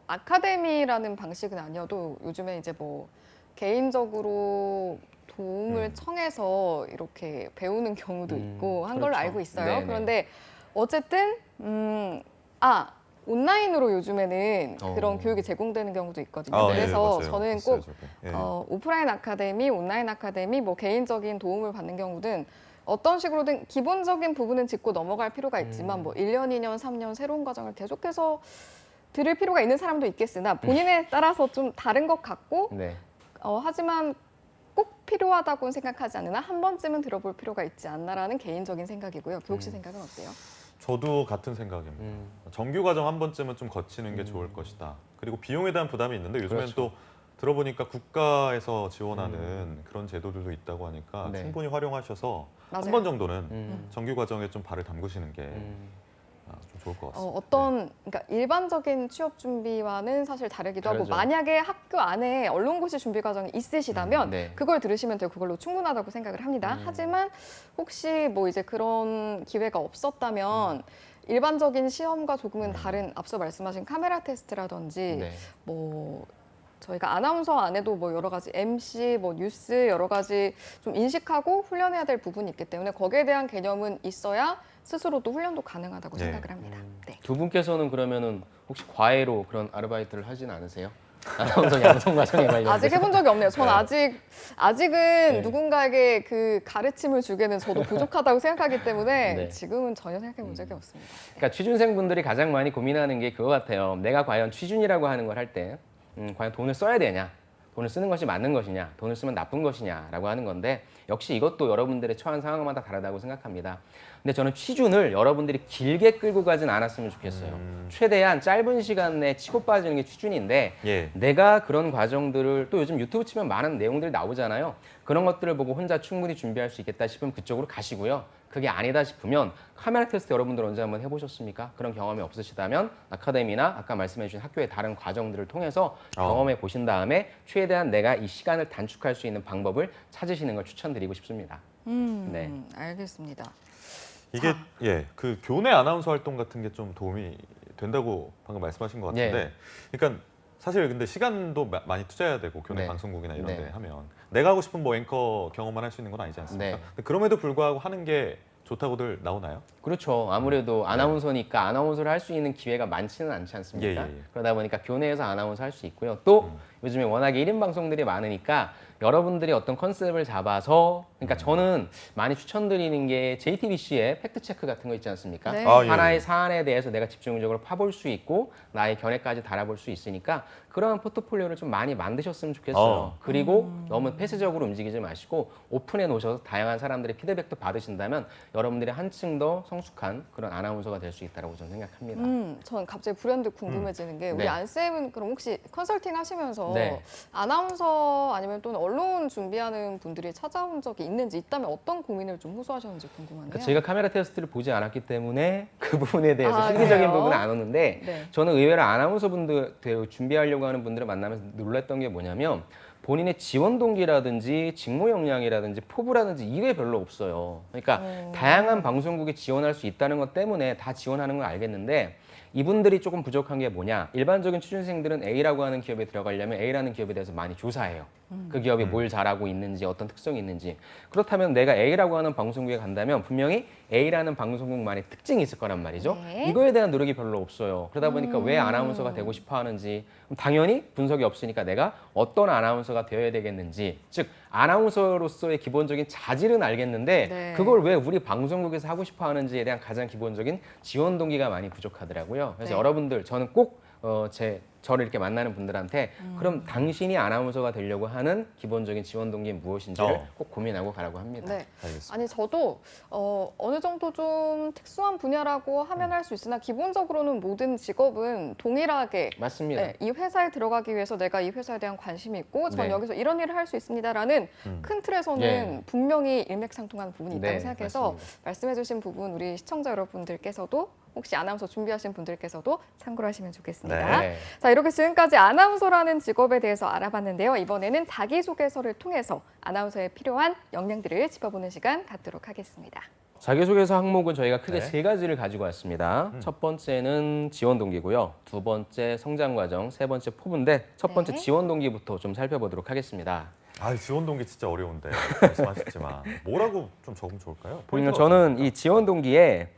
아카데미라는 방식은 아니어도 요즘에 이제 뭐 개인적으로 도움을 청해서 이렇게 배우는 경우도 있고 한 걸로 그렇죠. 알고 있어요. 네네. 그런데 어쨌든 온라인으로 요즘에는 그런 교육이 제공되는 경우도 있거든요. 아, 그래서 예, 맞아요. 저는 봤어요, 꼭 저게. 예. 오프라인 아카데미, 온라인 아카데미, 뭐 개인적인 도움을 받는 경우든 어떤 식으로든 기본적인 부분은 짚고 넘어갈 필요가 있지만 뭐 1년, 2년, 3년 새로운 과정을 계속해서 들을 필요가 있는 사람도 있겠으나 본인에 따라서 좀 다른 것 같고 네. 하지만 꼭 필요하다고 생각하지 않으나 한 번쯤은 들어볼 필요가 있지 않나라는 개인적인 생각이고요. 교욱 씨 생각은 어때요? 저도 같은 생각입니다. 정규 과정 한 번쯤은 좀 거치는 게 좋을 것이다. 그리고 비용에 대한 부담이 있는데 요즘엔 그렇죠. 또 들어보니까 국가에서 지원하는 그런 제도들도 있다고 하니까 네. 충분히 활용하셔서 맞아요. 한 번 정도는 정규 과정에 좀 발을 담그시는 게 좀 좋을 것 같습니다. 그러니까 일반적인 취업 준비와는 사실 다르기도 하고 다르죠. 만약에 학교 안에 언론고시 준비 과정이 있으시다면 네. 그걸 들으시면 되고 그걸로 충분하다고 생각을 합니다. 하지만 혹시 뭐 이제 그런 기회가 없었다면 일반적인 시험과 조금은 다른 앞서 말씀하신 카메라 테스트라든지 네. 뭐 저희가 아나운서 안에도 뭐 여러 가지 MC, 뭐 뉴스 여러 가지 좀 인식하고 훈련해야 될 부분이 있기 때문에 거기에 대한 개념은 있어야 스스로도 훈련도 가능하다고 네. 생각을 합니다. 네. 두 분께서는 그러면은 혹시 과외로 그런 아르바이트를 하진 않으세요? 아나운서 양성 과정에 관련해서 아직 해본 적이 없네요. 전 네. 아직은 네. 누군가에게 그 가르침을 주기에는 저도 부족하다고 생각하기 때문에 네. 지금은 전혀 생각해 본 적이 없습니다. 그러니까 취준생분들이 가장 많이 고민하는 게 그거 같아요. 내가 과연 취준이라고 하는 걸 할 때 과연 돈을 써야 되냐? 돈을 쓰는 것이 맞는 것이냐? 돈을 쓰면 나쁜 것이냐라고 하는 건데 역시 이것도 여러분들의 처한 상황마다 다르다고 생각합니다. 근데 저는 취준을 여러분들이 길게 끌고 가진 않았으면 좋겠어요. 최대한 짧은 시간 내에 치고 빠지는 게 취준인데 예. 내가 그런 과정들을 또 요즘 유튜브 치면 많은 내용들이 나오잖아요. 그런 것들을 보고 혼자 충분히 준비할 수 있겠다 싶으면 그쪽으로 가시고요. 그게 아니다 싶으면 카메라 테스트 여러분들 언제 한번 해보셨습니까? 그런 경험이 없으시다면 아카데미나 아까 말씀해 주신 학교의 다른 과정들을 통해서 경험해 보신 다음에 최대한 내가 이 시간을 단축할 수 있는 방법을 찾으시는 걸 추천드리고 싶습니다. 네. 알겠습니다. 이게 예, 그 교내 아나운서 활동 같은 게 좀 도움이 된다고 방금 말씀하신 것 같은데, 네. 그러니까 사실 근데 시간도 많이 투자해야 되고 교내 네. 방송국이나 이런 네. 데 하면 내가 하고 싶은 뭐 앵커 경험만 할 수 있는 건 아니지 않습니까? 네. 근데 그럼에도 불구하고 하는 게 좋다고들 나오나요? 그렇죠. 아무래도 아나운서니까 아나운서를 할 수 있는 기회가 많지는 않지 않습니까? 예, 예, 예. 그러다 보니까 교내에서 아나운서 할 수 있고요. 또 요즘에 워낙에 1인 방송들이 많으니까 여러분들이 어떤 컨셉을 잡아서 그러니까 저는 많이 추천드리는 게 JTBC의 팩트체크 같은 거 있지 않습니까? 네. 아, 예. 하나의 사안에 대해서 내가 집중적으로 파볼 수 있고 나의 견해까지 달아볼 수 있으니까 그러한 포트폴리오를 좀 많이 만드셨으면 좋겠어요. 그리고 너무 폐쇄적으로 움직이지 마시고 오픈해 놓으셔서 다양한 사람들의 피드백도 받으신다면 여러분들이 한층 더 성숙한 그런 아나운서가 될 수 있다고 저는 생각합니다. 전 갑자기 불현듯 궁금해지는 게 우리 네. 안쌤은 그럼 혹시 컨설팅 하시면서 네. 아나운서 아니면 또는 언론 준비하는 분들이 찾아온 적이 있는지 있다면 어떤 고민을 좀 호소하셨는지 궁금하네요. 그러니까 제가 카메라 테스트를 보지 않았기 때문에 그 부분에 대해서 아, 실기적인 그래요? 부분은 안 오는데 네. 저는 의외로 아나운서 분들 준비하려고 하는 분들을 만나면서 놀랐던 게 뭐냐면 본인의 지원 동기라든지 직무 역량이라든지 포부라든지 이게 별로 없어요. 그러니까 다양한 방송국에 지원할 수 있다는 것 때문에 다 지원하는 걸 알겠는데 이분들이 조금 부족한 게 뭐냐? 일반적인 취준생들은 A라고 하는 기업에 들어가려면 A라는 기업에 대해서 많이 조사해요. 그 기업이 뭘 잘하고 있는지 어떤 특성이 있는지. 그렇다면 내가 A라고 하는 방송국에 간다면 분명히 A라는 방송국만의 특징이 있을 거란 말이죠. 네. 이거에 대한 노력이 별로 없어요. 그러다 보니까 왜 아나운서가 되고 싶어 하는지 당연히 분석이 없으니까 내가 어떤 아나운서가 되어야 되겠는지 즉 아나운서로서의 기본적인 자질은 알겠는데 네. 그걸 왜 우리 방송국에서 하고 싶어 하는지에 대한 가장 기본적인 지원 동기가 많이 부족하더라고요. 그래서 네. 여러분들 저는 꼭 저를 이렇게 만나는 분들한테 그럼 당신이 아나운서가 되려고 하는 기본적인 지원 동기는 무엇인지를 꼭 고민하고 가라고 합니다. 네. 알겠습니다. 아니 저도 어느 정도 좀 특수한 분야라고 하면 할 수 있으나 기본적으로는 모든 직업은 동일하게 맞습니다. 네, 이 회사에 들어가기 위해서 내가 이 회사에 대한 관심이 있고 전 네. 여기서 이런 일을 할 수 있습니다라는 큰 틀에서는 예. 분명히 일맥상통하는 부분이 있다고 네, 생각해서 맞습니다. 말씀해주신 부분 우리 시청자 여러분들께서도 혹시 아나운서 준비하신 분들께서도 참고를 하시면 좋겠습니다. 네. 자, 이렇게 지금까지 아나운서라는 직업에 대해서 알아봤는데요. 이번에는 자기소개서를 통해서 아나운서에 필요한 역량들을 짚어보는 시간 갖도록 하겠습니다. 자기소개서 항목은 저희가 크게 네. 세 가지를 가지고 왔습니다. 첫 번째는 지원 동기고요. 두 번째 성장 과정, 세 번째 포부인데 첫 번째 네. 지원 동기부터 좀 살펴보도록 하겠습니다. 아, 지원 동기 진짜 어려운데 말씀하셨지만 뭐라고 좀 적으면 좋을까요? 포인트가 저는 이 지원 동기에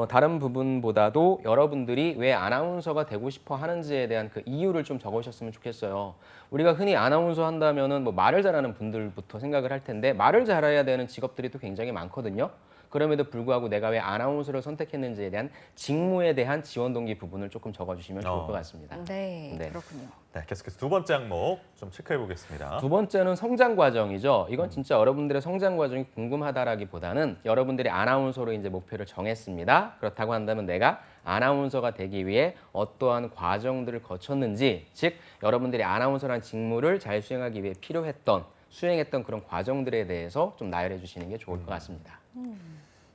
다른 부분보다도 여러분들이 왜 아나운서가 되고 싶어 하는지에 대한 그 이유를 좀 적으셨으면 좋겠어요. 우리가 흔히 아나운서 한다면은 뭐 말을 잘하는 분들부터 생각을 할 텐데 말을 잘해야 되는 직업들이 또 굉장히 많거든요. 그럼에도 불구하고 내가 왜 아나운서를 선택했는지에 대한 직무에 대한 지원 동기 부분을 조금 적어주시면 좋을 것 같습니다. 네, 네. 그렇군요. 네, 계속해서 두 번째 항목 좀 체크해 보겠습니다. 두 번째는 성장 과정이죠. 이건 진짜 여러분들의 성장 과정이 궁금하다라기보다는 여러분들이 아나운서로 이제 목표를 정했습니다. 그렇다고 한다면 내가 아나운서가 되기 위해 어떠한 과정들을 거쳤는지, 즉 여러분들이 아나운서라는 직무를 잘 수행하기 위해 필요했던 수행했던 그런 과정들에 대해서 좀 나열해 주시는 게 좋을 것 같습니다.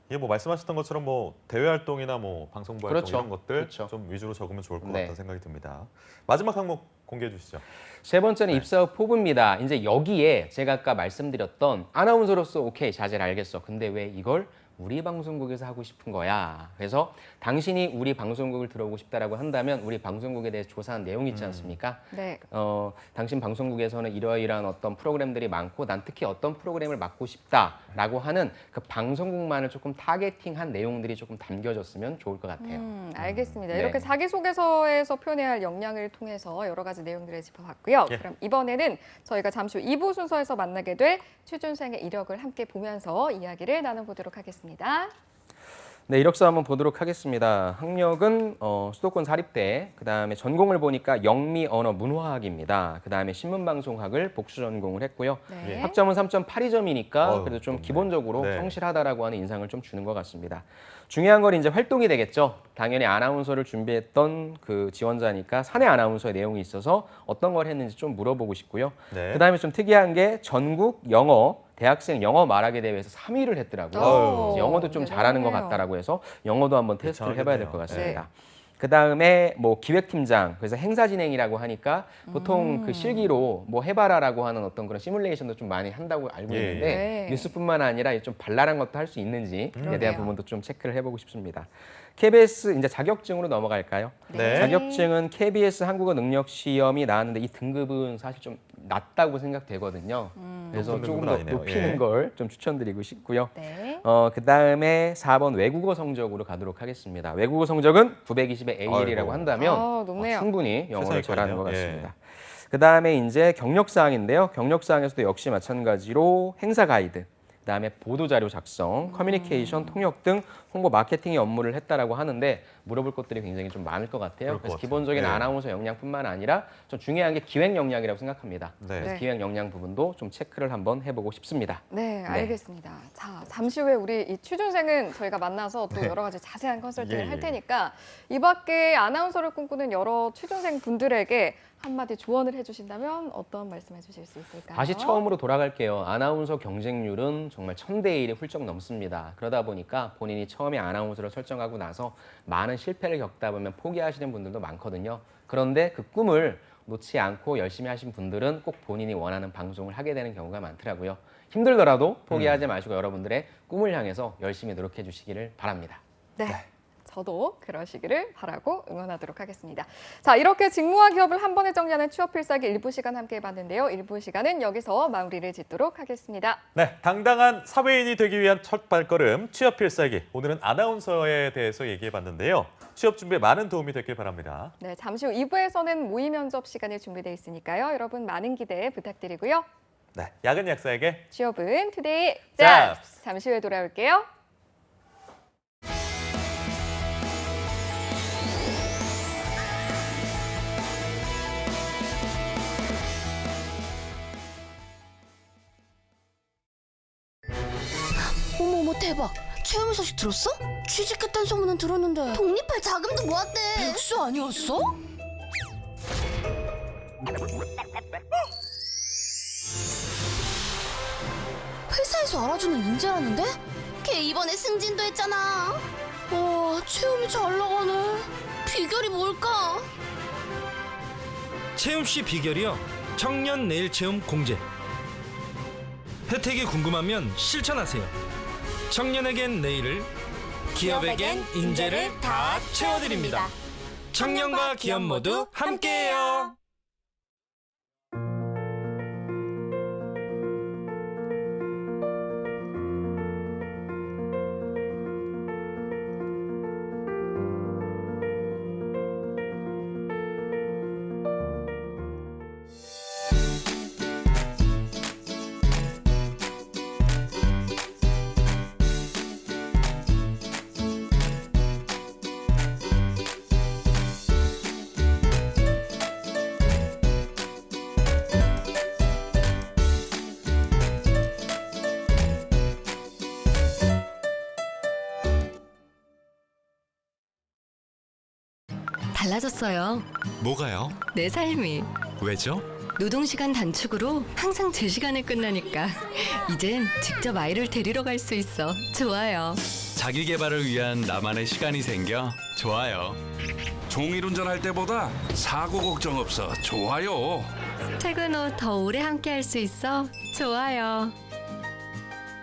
이게 뭐 말씀하셨던 것처럼 뭐 대외 활동이나 뭐 방송부 활동 그렇죠. 이런 것들 그렇죠. 좀 위주로 적으면 좋을 것 네. 같다는 생각이 듭니다. 마지막 항목 공개해 주시죠. 세 번째는 입사 후 포부입니다. 이제 여기에 제가 아까 말씀드렸던 아나운서로서 오케이 자질 알겠어. 근데 왜 이걸 우리 방송국에서 하고 싶은 거야. 그래서 당신이 우리 방송국을 들어오고 싶다라고 한다면 우리 방송국에 대해서 조사한 내용이 있지 않습니까? 네. 당신 방송국에서는 이러이러한 어떤 프로그램들이 많고 난 특히 어떤 프로그램을 맡고 싶다라고 하는 그 방송국만을 조금 타겟팅한 내용들이 조금 담겨졌으면 좋을 것 같아요. 알겠습니다. 네. 이렇게 자기소개서에서 표현해야 할 역량을 통해서 여러 가지 내용들을 짚어봤고요. 예. 그럼 이번에는 저희가 잠시 후 2부 순서에서 만나게 될 취준생의 이력을 함께 보면서 이야기를 나눠보도록 하겠습니다. 네, 이력서 한번 보도록 하겠습니다. 학력은 수도권 사립대, 그다음에 전공을 보니까 영미 언어 문화학입니다. 그다음에 신문방송학을 복수 전공을 했고요. 네. 학점은 3.82점이니까 어휴, 그래도 좀 좋네. 기본적으로 네. 성실하다라고 하는 인상을 좀 주는 것 같습니다. 중요한 건 이제 활동이 되겠죠. 당연히 아나운서를 준비했던 그 지원자니까 사내 아나운서의 내용이 있어서 어떤 걸 했는지 좀 물어보고 싶고요. 네. 그다음에 좀 특이한 게 전국 영어 대학생 영어 말하기 대회에서 3위를 했더라고요. 아유. 영어도 좀 잘하는 것 대단하네요. 같다라고 해서 영어도 한번 테스트를 해봐야 될 것 괜찮겠네요. 같습니다. 그다음에 뭐 기획팀장, 그래서 행사 진행이라고 하니까 보통 그 실기로 뭐 해봐라라고 하는 어떤 그런 시뮬레이션도 좀 많이 한다고 알고 예, 있는데 네. 뉴스뿐만 아니라 좀 발랄한 것도 할 수 있는지에 대한 그러네요. 부분도 좀 체크를 해보고 싶습니다. KBS 이제 자격증으로 넘어갈까요? 네. 자격증은 KBS 한국어 능력 시험이 나왔는데 이 등급은 사실 좀 낮다고 생각되거든요. 그래서 높은 조금 등급은 더 아니네요. 높이는 예. 걸 좀 추천드리고 싶고요. 네. 그다음에 4번 외국어 성적으로 가도록 하겠습니다. 외국어 성적은 920의 A1이라고 아이고. 한다면 아, 높네요. 충분히 영어를 세상에 잘하는 것 거리네요. 같습니다. 그다음에 이제 경력 사항인데요. 경력 사항에서도 역시 마찬가지로 행사 가이드, 그다음에 보도 자료 작성, 커뮤니케이션, 통역 등 홍보 마케팅의 업무를 했다라고 하는데 물어볼 것들이 굉장히 좀 많을 것 같아요. 것 그래서 같아요. 기본적인 네. 아나운서 역량뿐만 아니라 좀 중요한 게 기획 역량이라고 생각합니다. 네. 그래서 기획 역량 부분도 좀 체크를 한번 해보고 싶습니다. 네, 알겠습니다. 자, 잠시 후에 우리 이 취준생은 저희가 만나서 또 네. 여러 가지 자세한 컨설팅을 예, 할 예. 테니까 이 밖에 아나운서를 꿈꾸는 여러 취준생 분들에게 한마디 조언을 해주신다면 어떤 말씀해 주실 수 있을까요? 다시 처음으로 돌아갈게요. 아나운서 경쟁률은 정말 1000대 1이 훌쩍 넘습니다. 그러다 보니까 본인이 처음에 아나운서를 설정하고 나서 많은 실패를 겪다 보면 포기하시는 분들도 많거든요. 그런데 그 꿈을 놓지 않고 열심히 하신 분들은 꼭 본인이 원하는 방송을 하게 되는 경우가 많더라고요. 힘들더라도 포기하지 마시고 여러분들의 꿈을 향해서 열심히 노력해 주시기를 바랍니다. 네. 저도 그러시기를 바라고 응원하도록 하겠습니다. 자, 이렇게 직무와 기업을 한 번에 정리하는 취업 필살기 일부 시간 함께 해봤는데요. 일부 시간은 여기서 마무리를 짓도록 하겠습니다. 네, 당당한 사회인이 되기 위한 첫 발걸음 취업 필살기. 오늘은 아나운서에 대해서 얘기해봤는데요. 취업 준비에 많은 도움이 됐길 바랍니다. 네, 잠시 후 2부에서는 모의 면접 시간이 준비되어 있으니까요. 여러분 많은 기대 부탁드리고요. 네, 야근 약사에게 취업은 투데이 잡스! 잡스! 잠시 후에 돌아올게요. 어머어머 대박. 최우미 소식 들었어? 취직했다는 소문은 들었는데 독립할 자금도 모았대. 백수 아니었어? 회사에서 알아주는 인재라는데? 걔 이번에 승진도 했잖아. 와, 최우미 잘 나가네. 비결이 뭘까? 채움 씨 비결이요. 청년 내일 채움 공제. 혜택이 궁금하면 실천하세요. 청년에겐 내일을, 기업에겐 인재를 다 채워드립니다. 청년과 기업 모두 함께해요. 달라졌어요. 뭐가요? 내 삶이. 왜죠? 노동시간 단축으로 항상 제 시간에 끝나니까 이젠 직접 아이를 데리러 갈 수 있어. 좋아요. 자기 개발을 위한 나만의 시간이 생겨 좋아요. 종일 운전할 때보다 사고 걱정 없어 좋아요. 퇴근 후 더 오래 함께 할 수 있어. 좋아요.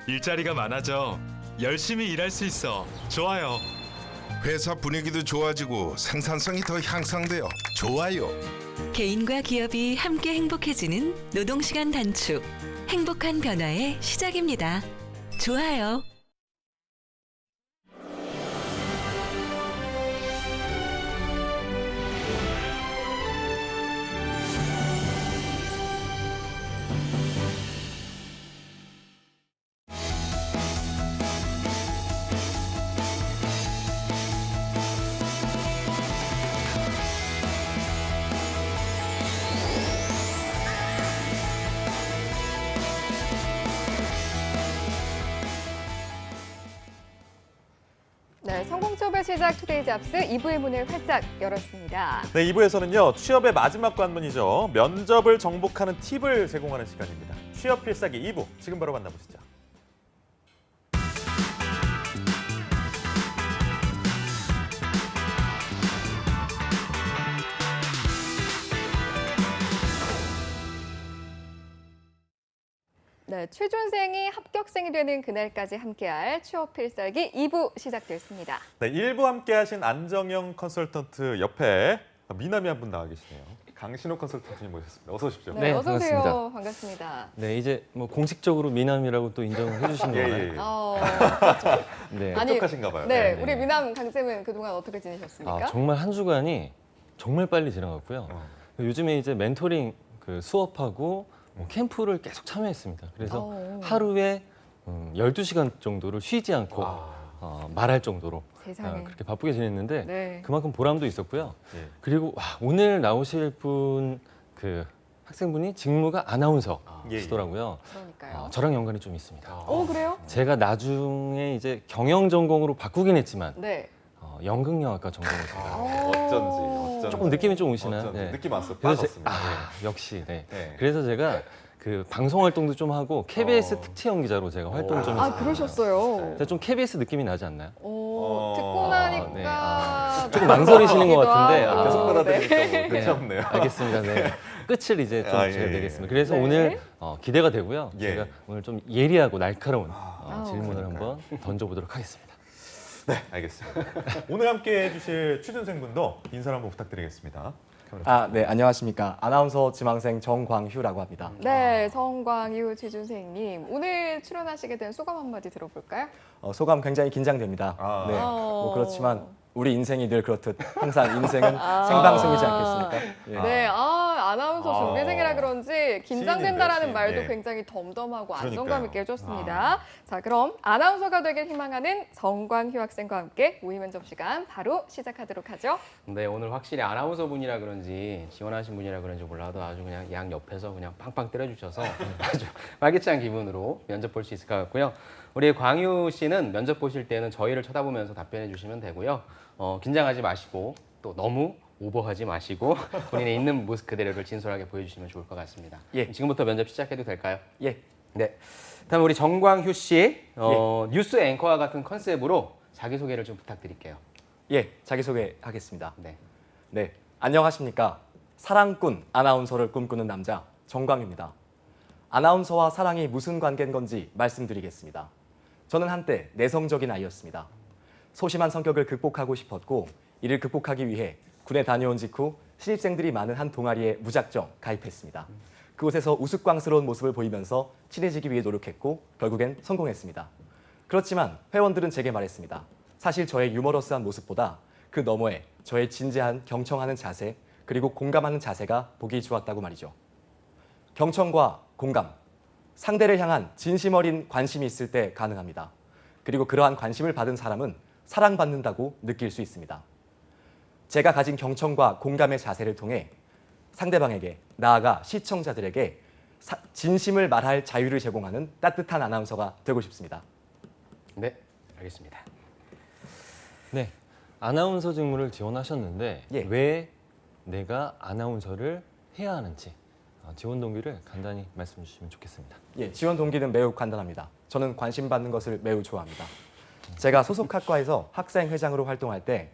일자리가 많아져 열심히 일할 수 있어 좋아요. 회사 분위기도 좋아지고 생산성이 더 향상되어 좋아요. 개인과 기업이 함께 행복해지는 노동시간 단축. 행복한 변화의 시작입니다. 좋아요. 네, 성공 취업의 시작 투데이 잡스 2부의 문을 활짝 열었습니다. 네, 2부에서는요. 취업의 마지막 관문이죠. 면접을 정복하는 팁을 제공하는 시간입니다. 취업 필살기 2부 지금 바로 만나보시죠. 네, 취준생이 합격생이 되는 그날까지 함께할 취업 필살기 2부 시작됐습니다. 네, 1부 함께하신 안정영 컨설턴트 옆에 미남이 한 분 나와 계시네요. 강신호 컨설턴트님 모셨습니다. 어서 오십시오. 네, 네, 어서 오세요. 반갑습니다. 반갑습니다. 네, 이제 뭐 공식적으로 미남이라고 또 인정을 해주신 예, 거나요? 예, 예. 그렇죠. 네. 아니, 똑똑하신가 봐요. 네, 네. 우리 미남 강쌤은 그동안 어떻게 지내셨습니까? 정말 한 주간이 정말 빨리 지나갔고요. 요즘에 이제 멘토링 그 수업하고 뭐 캠프를 계속 참여했습니다. 그래서 어. 하루에 12시간 정도를 쉬지 않고 말할 정도로 세상에. 그렇게 바쁘게 지냈는데 네. 그만큼 보람도 있었고요. 예. 그리고 오늘 나오실 분 그 학생분이 직무가 아나운서시더라고요. 그러니까요. 저랑 연관이 좀 있습니다. 그래요? 제가 나중에 이제 경영 전공으로 바꾸긴 했지만 네. 연극영화과 전공했습니다. 어쩐지. 조금 느낌이 좀 오시나요? 어쩐지. 네. 느낌 왔어. 그래서 빠졌습니다. 역시. 네. 네. 그래서 제가 그 방송 활동도 좀 하고 KBS 특채연 기자로 제가 활동 좀 했습니다. 그러셨어요. 제가 좀 KBS 느낌이 나지 않나요? 듣고 나니까 조금 망설이시는 것 같은데 하고. 계속 받아들이니까 네. 끝이 없네요. 알겠습니다. 네. 끝을 이제 좀 예, 제가 예. 내겠습니다. 그래서 네. 오늘 기대가 되고요. 예. 제가 오늘 좀 예리하고 날카로운 질문을 그러니까요. 한번 던져보도록 하겠습니다. 네, 알겠습니다. 오늘 함께 해주실 취준생분도 인사를 한번 부탁드리겠습니다. 네, 안녕하십니까. 아나운서 지망생 정광휴라고 합니다. 네, 성광유 취준생님. 오늘 출연하시게 된 소감 한마디 들어볼까요? 소감 굉장히 긴장됩니다. 아. 네, 뭐 그렇지만 우리 인생이 늘 그렇듯 항상 인생은 생방송이지 않겠습니까? 예. 네, 아나운서 준비생이라 그런지 긴장된다라는 시인인데요, 말도 시인. 굉장히 덤덤하고 그러니까요. 안정감 있게 해줬습니다. 자, 그럼 아나운서가 되길 희망하는 정광휴 학생과 함께 모의 면접 시간 바로 시작하도록 하죠. 네, 오늘 확실히 아나운서 분이라 그런지 지원하신 분이라 그런지 몰라도 아주 그냥 양 옆에서 그냥 팡팡 때려주셔서 아주 활기찬 기분으로 면접 볼 수 있을 것 같고요. 우리 광유 씨는 면접 보실 때는 저희를 쳐다보면서 답변해 주시면 되고요. 긴장하지 마시고 또 너무 오버하지 마시고 본인의 있는 모습 그대로를 진솔하게 보여주시면 좋을 것 같습니다. 예. 지금부터 면접 시작해도 될까요? 예. 네. 다음 우리 정광휴 씨 뉴스 앵커와 같은 컨셉으로 자기소개를 좀 부탁드릴게요. 예, 자기소개하겠습니다. 네. 네, 안녕하십니까. 사랑꾼 아나운서를 꿈꾸는 남자 정광휴입니다. 아나운서와 사랑이 무슨 관계인 건지 말씀드리겠습니다. 저는 한때 내성적인 아이였습니다. 소심한 성격을 극복하고 싶었고 이를 극복하기 위해 군에 다녀온 직후 신입생들이 많은 한 동아리에 무작정 가입했습니다. 그곳에서 우스꽝스러운 모습을 보이면서 친해지기 위해 노력했고 결국엔 성공했습니다. 그렇지만 회원들은 제게 말했습니다. 사실 저의 유머러스한 모습보다 그 너머에 저의 진지한 경청하는 자세 그리고 공감하는 자세가 보기 좋았다고 말이죠. 경청과 공감, 상대를 향한 진심 어린 관심이 있을 때 가능합니다. 그리고 그러한 관심을 받은 사람은 사랑받는다고 느낄 수 있습니다. 제가 가진 경청과 공감의 자세를 통해 상대방에게, 나아가 시청자들에게 진심을 말할 자유를 제공하는 따뜻한 아나운서가 되고 싶습니다. 네, 알겠습니다. 네, 아나운서 직무를 지원하셨는데 예. 왜 내가 아나운서를 해야 하는지 지원 동기를 간단히 말씀해 주시면 좋겠습니다. 예, 지원 동기는 매우 간단합니다. 저는 관심 받는 것을 매우 좋아합니다. 제가 소속 학과에서 학생회장으로 활동할 때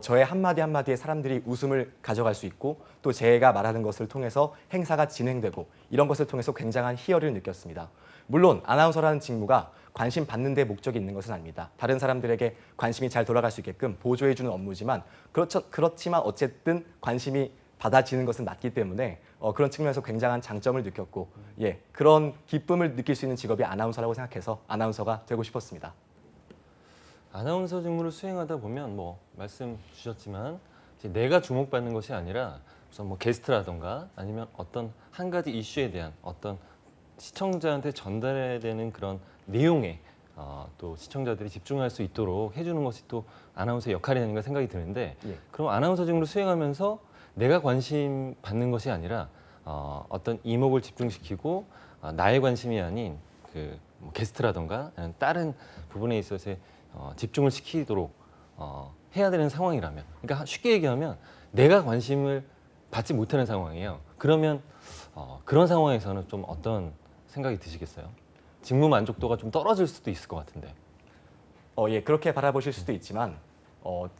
저의 한마디 한마디에 사람들이 웃음을 가져갈 수 있고 또 제가 말하는 것을 통해서 행사가 진행되고 이런 것을 통해서 굉장한 희열을 느꼈습니다. 물론 아나운서라는 직무가 관심 받는 데 목적이 있는 것은 아닙니다. 다른 사람들에게 관심이 잘 돌아갈 수 있게끔 보조해주는 업무지만 그렇지만 어쨌든 관심이 받아지는 것은 맞기 때문에 그런 측면에서 굉장한 장점을 느꼈고 예, 그런 기쁨을 느낄 수 있는 직업이 아나운서라고 생각해서 아나운서가 되고 싶었습니다. 아나운서 직무를 수행하다 보면 뭐 말씀 주셨지만 이제 내가 주목받는 것이 아니라 우선 뭐 게스트라던가 아니면 어떤 한 가지 이슈에 대한 어떤 시청자한테 전달해야 되는 그런 내용에 또 시청자들이 집중할 수 있도록 해주는 것이 또 아나운서의 역할이 아닌가 생각이 드는데 예. 그럼 아나운서 직무를 수행하면서 내가 관심 받는 것이 아니라 어떤 이목을 집중시키고 나의 관심이 아닌 뭐 게스트라던가 아니면 다른 부분에 있어서 집중을 시키도록 해야 되는 상황이라면, 그러니까 쉽게 얘기하면 내가 관심을 받지 못하는 상황이에요. 그러면 그런 상황에서는 좀 어떤 생각이 드시겠어요? 직무 만족도가 좀 떨어질 수도 있을 것 같은데. 예, 그렇게 바라보실 수도 있지만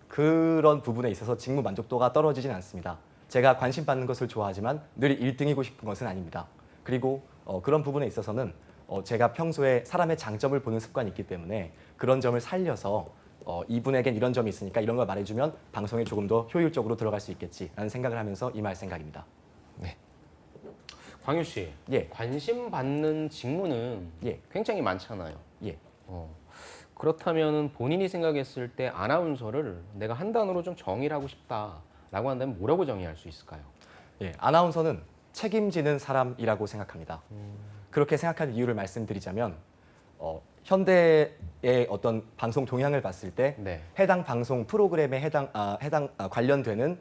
그런 부분에 있어서 직무 만족도가 떨어지진 않습니다. 제가 관심 받는 것을 좋아하지만 늘 1등이고 싶은 것은 아닙니다. 그리고 그런 부분에 있어서는 제가 평소에 사람의 장점을 보는 습관이 있기 때문에 그런 점을 살려서 이분에겐 이런 점이 있으니까 이런 걸 말해주면 방송에 조금 더 효율적으로 들어갈 수 있겠지라는 생각을 하면서 임할 생각입니다. 네. 광유 씨, 예. 관심 받는 직무는 예. 굉장히 많잖아요. 예. 그렇다면 본인이 생각했을 때 아나운서를 내가 한 단어로 좀 정의를 하고 싶다라고 한다면 뭐라고 정의할 수 있을까요? 예, 아나운서는 책임지는 사람이라고 생각합니다. 그렇게 생각하는 이유를 말씀드리자면 현대의 어떤 방송 동향을 봤을 때 네. 해당 방송 프로그램에 관련되는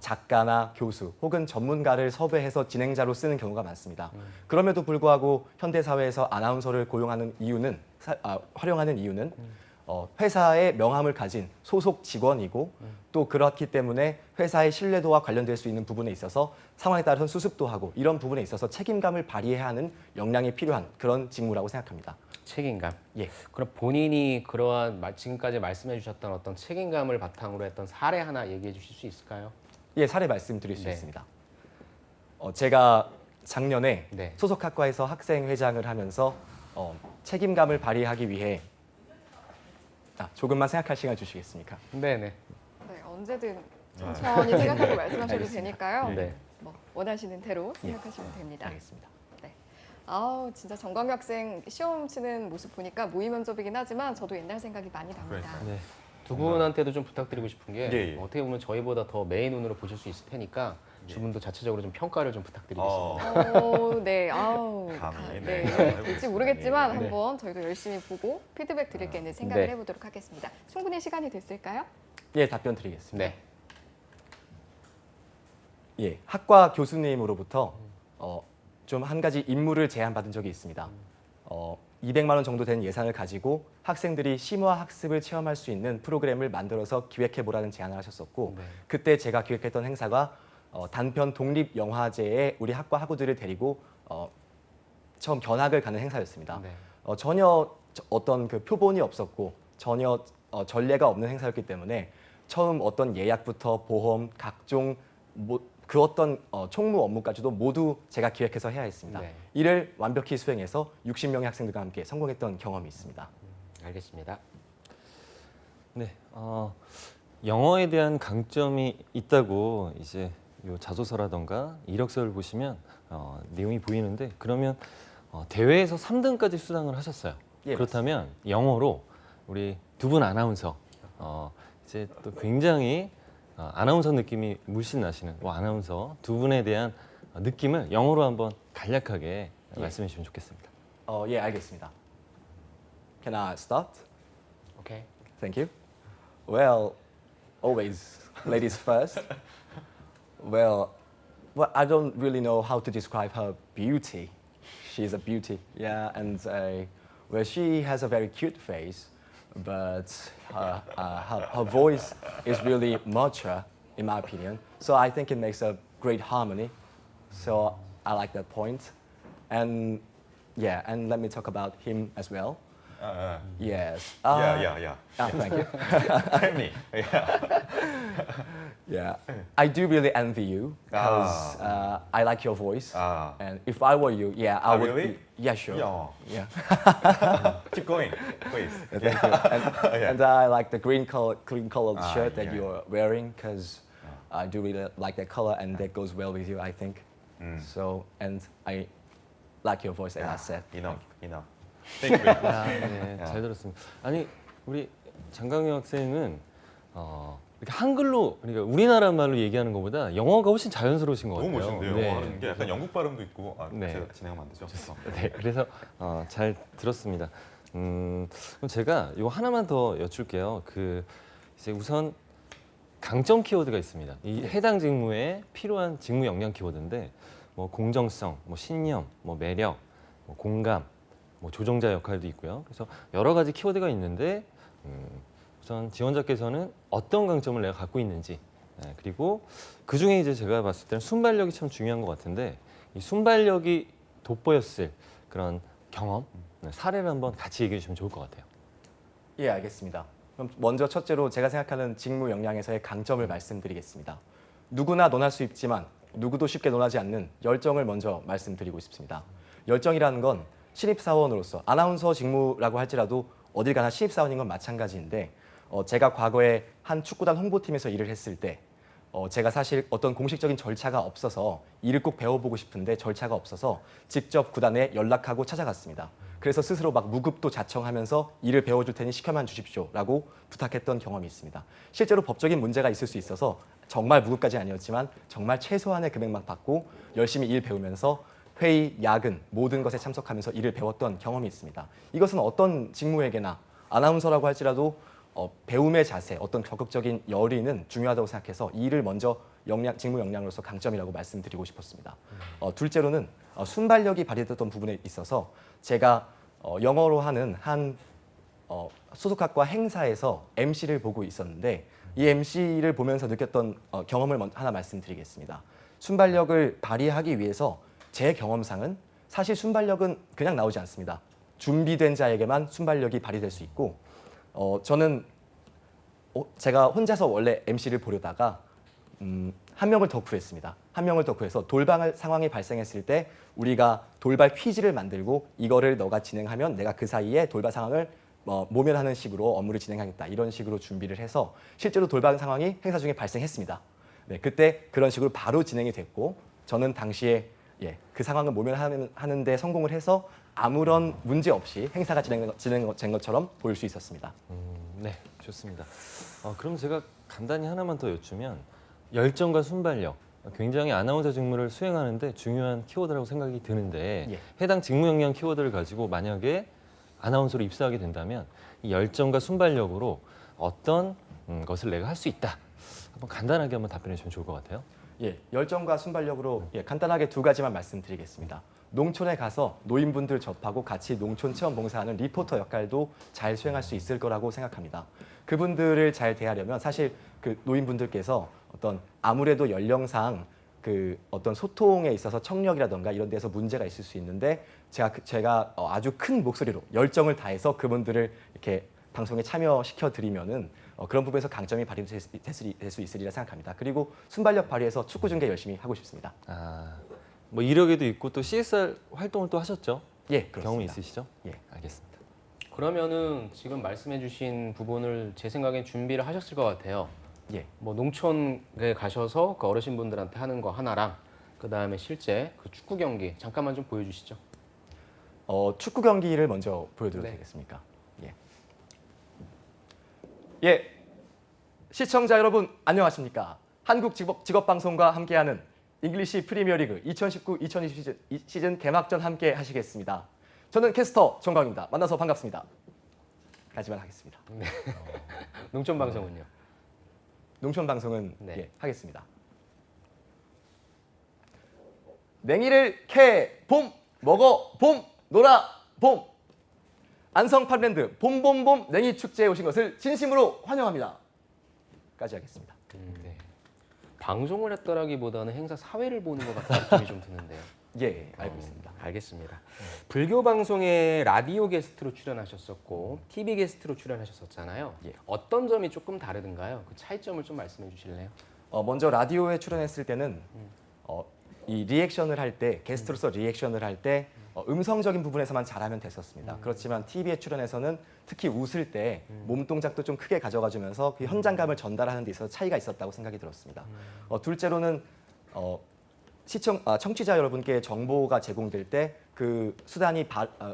작가나 교수 혹은 전문가를 섭외해서 진행자로 쓰는 경우가 많습니다. 그럼에도 불구하고 현대 사회에서 아나운서를 고용하는 이유는 활용하는 이유는 회사의 명함을 가진 소속 직원이고 또 그렇기 때문에 회사의 신뢰도와 관련될 수 있는 부분에 있어서 상황에 따라서 수습도 하고 이런 부분에 있어서 책임감을 발휘해야 하는 역량이 필요한 그런 직무라고 생각합니다. 책임감. 예. 그럼 본인이 그러한 지금까지 말씀해 주셨던 어떤 책임감을 바탕으로 했던 사례 하나 얘기해 주실 수 있을까요? 예, 사례 말씀드릴 수 네. 있습니다. 제가 작년에 네. 소속 학과에서 학생 회장을 하면서 책임감을 발휘하기 위해 조금만 생각할 시간 주시겠습니까? 네네. 네, 언제든 천천히 생각하고 말씀하셔도 알겠습니다. 되니까요. 네. 뭐 원하시는 대로 생각하시면 됩니다. 알겠습니다. 아우 진짜 정광규 학생 시험 치는 모습 보니까 모의 면접이긴 하지만 저도 옛날 생각이 많이 납니다. 그러니까요. 네. 두 분한테도 좀 부탁드리고 싶은 게 예, 예. 어떻게 보면 저희보다 더 메인 눈으로 보실 수 있을 테니까 두 분도 자체적으로 좀 평가를 좀 부탁드리겠습니다. 네, 아우, 감히, 네, 네. 될지 모르겠지만 네. 한번 저희도 열심히 보고 피드백 드릴 게 있는 생각을 네. 해보도록 하겠습니다. 충분히 시간이 됐을까요? 예, 답변 드리겠습니다. 네. 예, 학과 교수님으로부터 좀 한 가지 임무를 제안받은 적이 있습니다. 200만 원 정도 된 예산을 가지고 학생들이 심화 학습을 체험할 수 있는 프로그램을 만들어서 기획해 보라는 제안을 하셨었고 네. 그때 제가 기획했던 행사가 단편 독립 영화제에 우리 학과 학우들을 데리고 처음 견학을 가는 행사였습니다. 네. 전혀 어떤 그 표본이 없었고 전혀 전례가 없는 행사였기 때문에 처음 어떤 예약부터 보험 각종 그 어떤 총무 업무까지도 모두 제가 기획해서 해야 했습니다. 네. 이를 완벽히 수행해서 60명의 학생들과 함께 성공했던 경험이 있습니다. 알겠습니다. 네, 영어에 대한 강점이 있다고 이제 요 자소서라던가 이력서를 보시면 내용이 보이는데 그러면 대회에서 3등까지 수상을 하셨어요. 예, 그렇다면 영어로 우리 두 분 아나운서 이제 또 굉장히 아나운서 느낌이 물씬 나시는 아나운서 두 분에 대한 느낌을 영어로 한번 간략하게 말씀해 주시면 좋겠습니다. 예, 알겠습니다. Can I start? 오케이. Thank you. Well, always ladies first. Well, I don't really know how to describe her beauty. She's a beauty, yeah, and well, she has a very cute face, but her voice is really mature, in my opinion. So I think it makes a great harmony. So I like that point, and yeah, and let me talk about him as well. Yes. Yeah. Thank you. Tell me. Yeah. Yeah, I do really envy you because I like your voice. And if I were you, yeah, I would. really? Yeah, sure. Yeah. Yeah. Keep going, please. Thank you. And I like the green colored shirt that yeah. you're wearing because I do really like that color and that goes well with you, I think. So, and I like your voice, as I said. Enough. Thank you very much. 네, 잘 들었습니다. 아니 우리 장강효 학생은 이렇게 한글로 그러니까 우리나라 말로 얘기하는 것보다 영어가 훨씬 자연스러우신 것 너무 같아요. 멋있는데요. 영어 하는 게 약간 영국 발음도 있고. 네. 제가 진행하면 안 되죠? 네, 그래서 잘 들었습니다. 그럼 제가 이거 하나만 더 여쭐게요. 이제 우선 강점 키워드가 있습니다. 이 해당 직무에 필요한 직무 역량 키워드인데 뭐 공정성, 뭐 신념, 뭐 매력, 뭐 공감, 뭐 조종자 역할도 있고요. 그래서 여러 가지 키워드가 있는데 우선 지원자께서는 어떤 강점을 내가 갖고 있는지 그리고 그 중에 이제 제가 봤을 때는 순발력이 참 중요한 것 같은데 이 순발력이 돋보였을 그런 경험, 사례를 한번 같이 얘기해 주시면 좋을 것 같아요. 예, 알겠습니다. 그럼 먼저 첫째로 제가 생각하는 직무 역량에서의 강점을 말씀드리겠습니다. 누구나 논할 수 있지만 누구도 쉽게 논하지 않는 열정을 먼저 말씀드리고 싶습니다. 열정이라는 건 신입사원으로서 아나운서 직무라고 할지라도 어딜 가나 신입사원인 건 마찬가지인데 제가 과거에 한 축구단 홍보팀에서 일을 했을 때 제가 사실 어떤 공식적인 절차가 없어서 일을 꼭 배워보고 싶은데 절차가 없어서 직접 구단에 연락하고 찾아갔습니다. 그래서 스스로 막 무급도 자청하면서 일을 배워줄 테니 시켜만 주십시오라고 부탁했던 경험이 있습니다. 실제로 법적인 문제가 있을 수 있어서 정말 무급까지는 아니었지만 정말 최소한의 금액만 받고 열심히 일 배우면서 회의, 야근 모든 것에 참석하면서 일을 배웠던 경험이 있습니다. 이것은 어떤 직무에게나 아나운서라고 할지라도 배움의 자세, 어떤 적극적인 열의는 중요하다고 생각해서 이 일을 먼저 직무 역량으로서 강점이라고 말씀드리고 싶었습니다. 둘째로는 순발력이 발휘됐던 부분에 있어서 제가 영어로 하는 한 소속학과 행사에서 MC를 보고 있었는데 이 MC를 보면서 느꼈던 경험을 하나 말씀드리겠습니다. 순발력을 발휘하기 위해서 제 경험상은 사실 순발력은 그냥 나오지 않습니다. 준비된 자에게만 순발력이 발휘될 수 있고 저는 제가 혼자서 원래 MC를 보려다가 한 명을 더 구했습니다. 한 명을 더 구해서 돌발 상황이 발생했을 때 우리가 돌발 퀴즈를 만들고 이거를 너가 진행하면 내가 그 사이에 돌발 상황을 모면하는 식으로 업무를 진행하겠다. 이런 식으로 준비를 해서 실제로 돌발 상황이 행사 중에 발생했습니다. 네, 그때 그런 식으로 바로 진행이 됐고 저는 당시에 그 상황을 모면하는 데 성공을 해서 아무런 문제 없이 행사가 진행된 것처럼 보일 수 있었습니다. 네, 좋습니다. 그럼 제가 간단히 하나만 더 여쭈면 열정과 순발력, 굉장히 아나운서 직무를 수행하는데 중요한 키워드라고 생각이 드는데 해당 직무 역량 키워드를 가지고 만약에 아나운서로 입사하게 된다면 이 열정과 순발력으로 어떤 것을 내가 할 수 있다. 한번 간단하게 한번 답변해 주면 좋을 것 같아요. 열정과 순발력으로 간단하게 두 가지만 말씀드리겠습니다. 농촌에 가서 노인분들 접하고 같이 농촌 체험 봉사하는 리포터 역할도 잘 수행할 수 있을 거라고 생각합니다. 그분들을 잘 대하려면 사실 그 노인분들께서 아무래도 연령상 그 어떤 소통에 있어서 청력이라던가 이런 데서 문제가 있을 수 있는데 제가 아주 큰 목소리로 열정을 다해서 그분들을 이렇게 방송에 참여시켜 드리면은 그런 부분에서 강점이 발휘될 수 있으리라 생각합니다. 그리고 순발력 발휘해서 축구 중계 열심히 하고 싶습니다. 뭐 이력에도 있고 또 CSR 활동을 또 하셨죠? 그렇습니다. 경험이 있으시죠? 알겠습니다. 그러면은 지금 말씀해주신 부분을 제 생각엔 준비를 하셨을 것 같아요. 뭐 농촌에 가셔서 그 어르신분들한테 하는 거 하나랑 그 다음에 실제 그 축구 경기 잠깐만 좀 보여주시죠. 축구 경기를 먼저 보여드려도 되겠습니까? 시청자 여러분 안녕하십니까? 한국 직업방송과 함께하는 잉글리시 프리미어리그 2019-2020 시즌 개막전 함께 하시겠습니다. 저는 캐스터 정광입니다. 만나서 반갑습니다. 까지만 하겠습니다. 농촌 방송은요? 농촌 방송은 하겠습니다. 냉이를 캐 봄, 먹어 봄, 놀아 봄. 안성 팜랜드 봄봄봄 냉이 축제에 오신 것을 진심으로 환영합니다. 까지 하겠습니다. 방송을 했더라기보다는 행사 사회를 보는 것 같은 느낌이 좀 드는데요. 알고 있습니다. 알겠습니다. 불교 방송에 라디오 게스트로 출연하셨었고 TV 게스트로 출연하셨었잖아요. 어떤 점이 조금 다르던가요? 그 차이점을 좀 말씀해 주실래요? 먼저 라디오에 출연했을 때는 이 리액션을 할 때 게스트로서 리액션을 할 때 음성적인 부분에서만 잘하면 됐었습니다. 그렇지만 TV에 출연해서는 특히 웃을 때 몸 동작도 좀 크게 가져가주면서 그 현장감을 전달하는 데 있어서 차이가 있었다고 생각이 들었습니다. 둘째로는 청취자 여러분께 정보가 제공될 때 그 수단이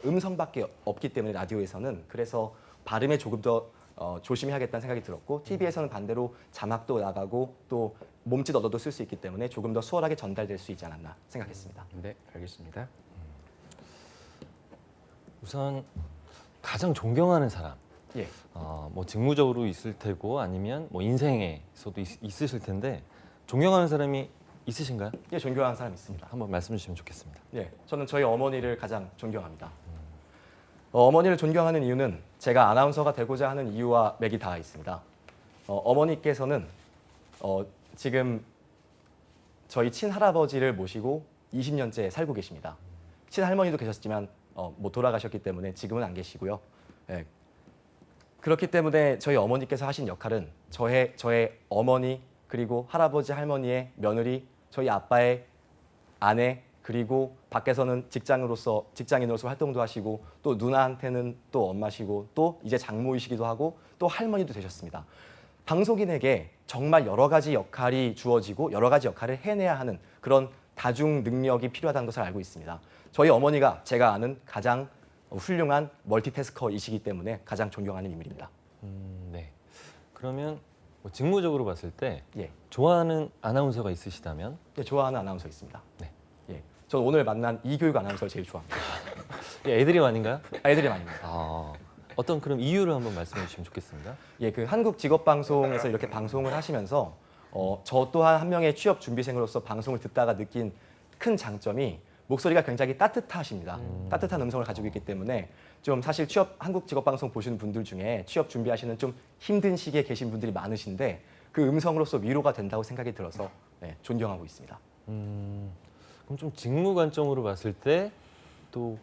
음성밖에 없기 때문에 라디오에서는 그래서 발음에 조금 더 조심해야겠다는 생각이 들었고 TV에서는 반대로 자막도 나가고 또 몸짓 언어도 쓸 수 있기 때문에 조금 더 수월하게 전달될 수 있지 않았나 생각했습니다. 네, 알겠습니다. 우선 가장 존경하는 사람, 뭐 직무적으로 있을 테고 아니면 뭐 인생에서도 있으실 텐데 존경하는 사람이 있으신가요? 존경하는 사람이 있습니다. 한번 말씀해 주시면 좋겠습니다. 저는 저희 어머니를 가장 존경합니다. 어머니를 존경하는 이유는 제가 아나운서가 되고자 하는 이유와 맥이 닿아 있습니다. 어머니께서는 지금 저희 친할아버지를 모시고 20년째 살고 계십니다. 친할머니도 계셨지만 뭐 돌아가셨기 때문에 지금은 안 계시고요. 그렇기 때문에 저희 어머니께서 하신 역할은 저의 어머니 그리고 할아버지 할머니의 며느리, 저희 아빠의 아내 그리고 밖에서는 직장인으로서 활동도 하시고 또 누나한테는 또 엄마시고 또 이제 장모이시기도 하고 또 할머니도 되셨습니다. 방송인에게 정말 여러 가지 역할이 주어지고 여러 가지 역할을 해내야 하는 그런 다중 능력이 필요하다는 것을 알고 있습니다. 저희 어머니가 제가 아는 가장 훌륭한 멀티태스커이시기 때문에 가장 존경하는 인물입니다. 네. 그러면 뭐 직무적으로 봤을 때 예. 좋아하는 아나운서가 있으시다면? 네, 좋아하는 아나운서 있습니다. 네. 예. 저 오늘 만난 이교육 아나운서를 제일 좋아합니다. 예, 애드립 아닌가요? 애들이 많습니다. 어떤 그럼 이유를 한번 말씀해 주시면 좋겠습니다. 예, 그 한국 직업방송에서 이렇게 방송을 하시면서 저 또한 한 명의 취업 준비생으로서 방송을 듣다가 느낀 큰 장점이 목소리가 굉장히 따뜻하십니다. 따뜻한 음성을 가지고 있기 때문에 좀 사실 한국 직업방송 보시는 분들 중에 취업 준비하시는 좀 힘든 시기에 계신 분들이 많으신데 그 음성으로서 위로가 된다고 생각이 들어서 네, 존경하고 있습니다. 그럼 좀 직무 관점으로 봤을 때 또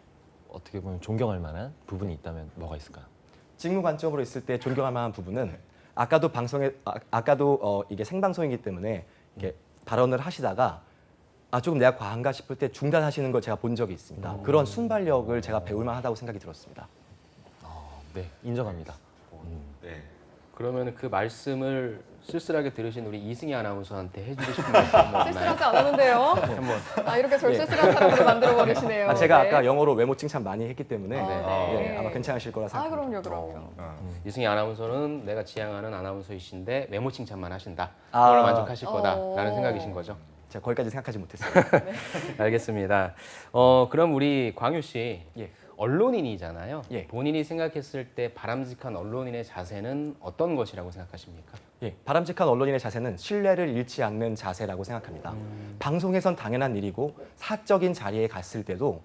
어떻게 보면 존경할 만한 부분이 있다면 뭐가 있을까요? 직무 관점으로 있을 때 존경할 만한 부분은 아까도 이게 생방송이기 때문에 이렇게 발언을 하시다가 조금 내가 과한가 싶을 때 중단하시는 걸 제가 본 적이 있습니다. 그런 순발력을 제가 배울 만하다고 생각이 들었습니다. 네, 인정합니다. 네. 그러면 그 말씀을 쓸쓸하게 들으신 우리 이승희 아나운서한테 해주고 싶은 말씀 한번 쓸쓸하지 있나요? 않았는데요. 한번. 이렇게 절쓸한 사람으로 만들어 버리시네요. 제가 네. 아까 영어로 외모 칭찬 많이 했기 때문에 네. 아마 괜찮으실 거라 생각합니다. 그럼요. 이승희 아나운서는 내가 지향하는 아나운서이신데 외모 칭찬만 하신다. 아. 그걸로 만족하실 거다라는 생각이신 거죠? 제가 거기까지 생각하지 못했어요. 알겠습니다. 그럼 우리 광유 씨 예. 언론인이잖아요. 예. 본인이 생각했을 때 바람직한 언론인의 자세는 어떤 것이라고 생각하십니까? 예, 바람직한 언론인의 자세는 신뢰를 잃지 않는 자세라고 생각합니다. 방송에선 당연한 일이고 사적인 자리에 갔을 때도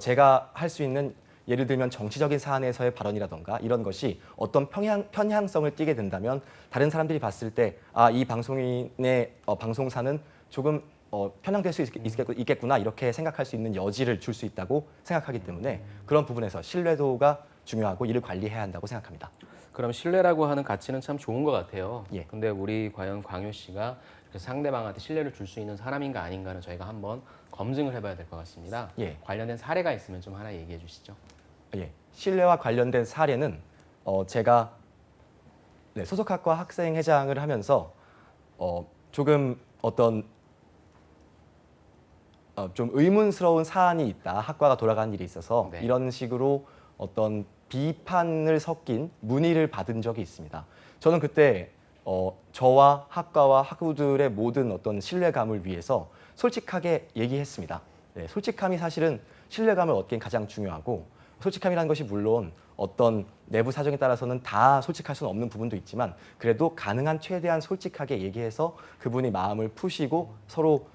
제가 할 수 있는 예를 들면 정치적인 사안에서의 발언이라던가 이런 것이 어떤 편향성을 띠게 된다면 다른 사람들이 봤을 때 이 방송인의 방송사는 조금 편향될 수 있겠구나 이렇게 생각할 수 있는 여지를 줄 수 있다고 생각하기 때문에 그런 부분에서 신뢰도가 중요하고 이를 관리해야 한다고 생각합니다. 그럼 신뢰라고 하는 가치는 참 좋은 것 같아요. 예. 근데 우리 과연 광유 씨가 상대방한테 신뢰를 줄 수 있는 사람인가 아닌가는 저희가 한번 검증을 해봐야 될 것 같습니다. 예. 관련된 사례가 있으면 좀 하나 얘기해 주시죠. 예, 신뢰와 관련된 사례는 제가 소속학과 학생회장을 하면서 조금 어떤 좀 의문스러운 사안이 있다. 학과가 돌아가는 일이 있어서 네. 이런 식으로 어떤 비판을 섞인 문의를 받은 적이 있습니다. 저는 그때 저와 학과와 학우들의 모든 어떤 신뢰감을 위해서 솔직하게 얘기했습니다. 네, 솔직함이 사실은 신뢰감을 얻기엔 가장 중요하고 솔직함이라는 것이 물론 어떤 내부 사정에 따라서는 다 솔직할 수는 없는 부분도 있지만 그래도 가능한 최대한 솔직하게 얘기해서 그분이 마음을 푸시고 서로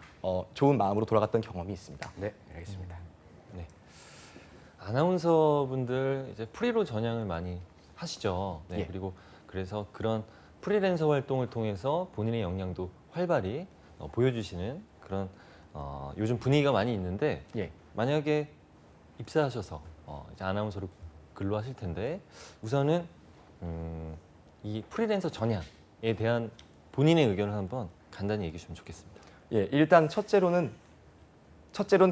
좋은 마음으로 돌아갔던 경험이 있습니다. 네, 알겠습니다. 네. 아나운서분들 이제 프리로 전향을 많이 하시죠. 네, 예. 그리고 그래서 그런 프리랜서 활동을 통해서 본인의 역량도 활발히 보여주시는 그런 요즘 분위기가 많이 있는데 예. 만약에 입사하셔서 이제 아나운서로 근로하실 텐데 우선은 이 프리랜서 전향에 대한 본인의 의견을 한번 간단히 얘기해 주시면 좋겠습니다. 예, 일단 첫째로는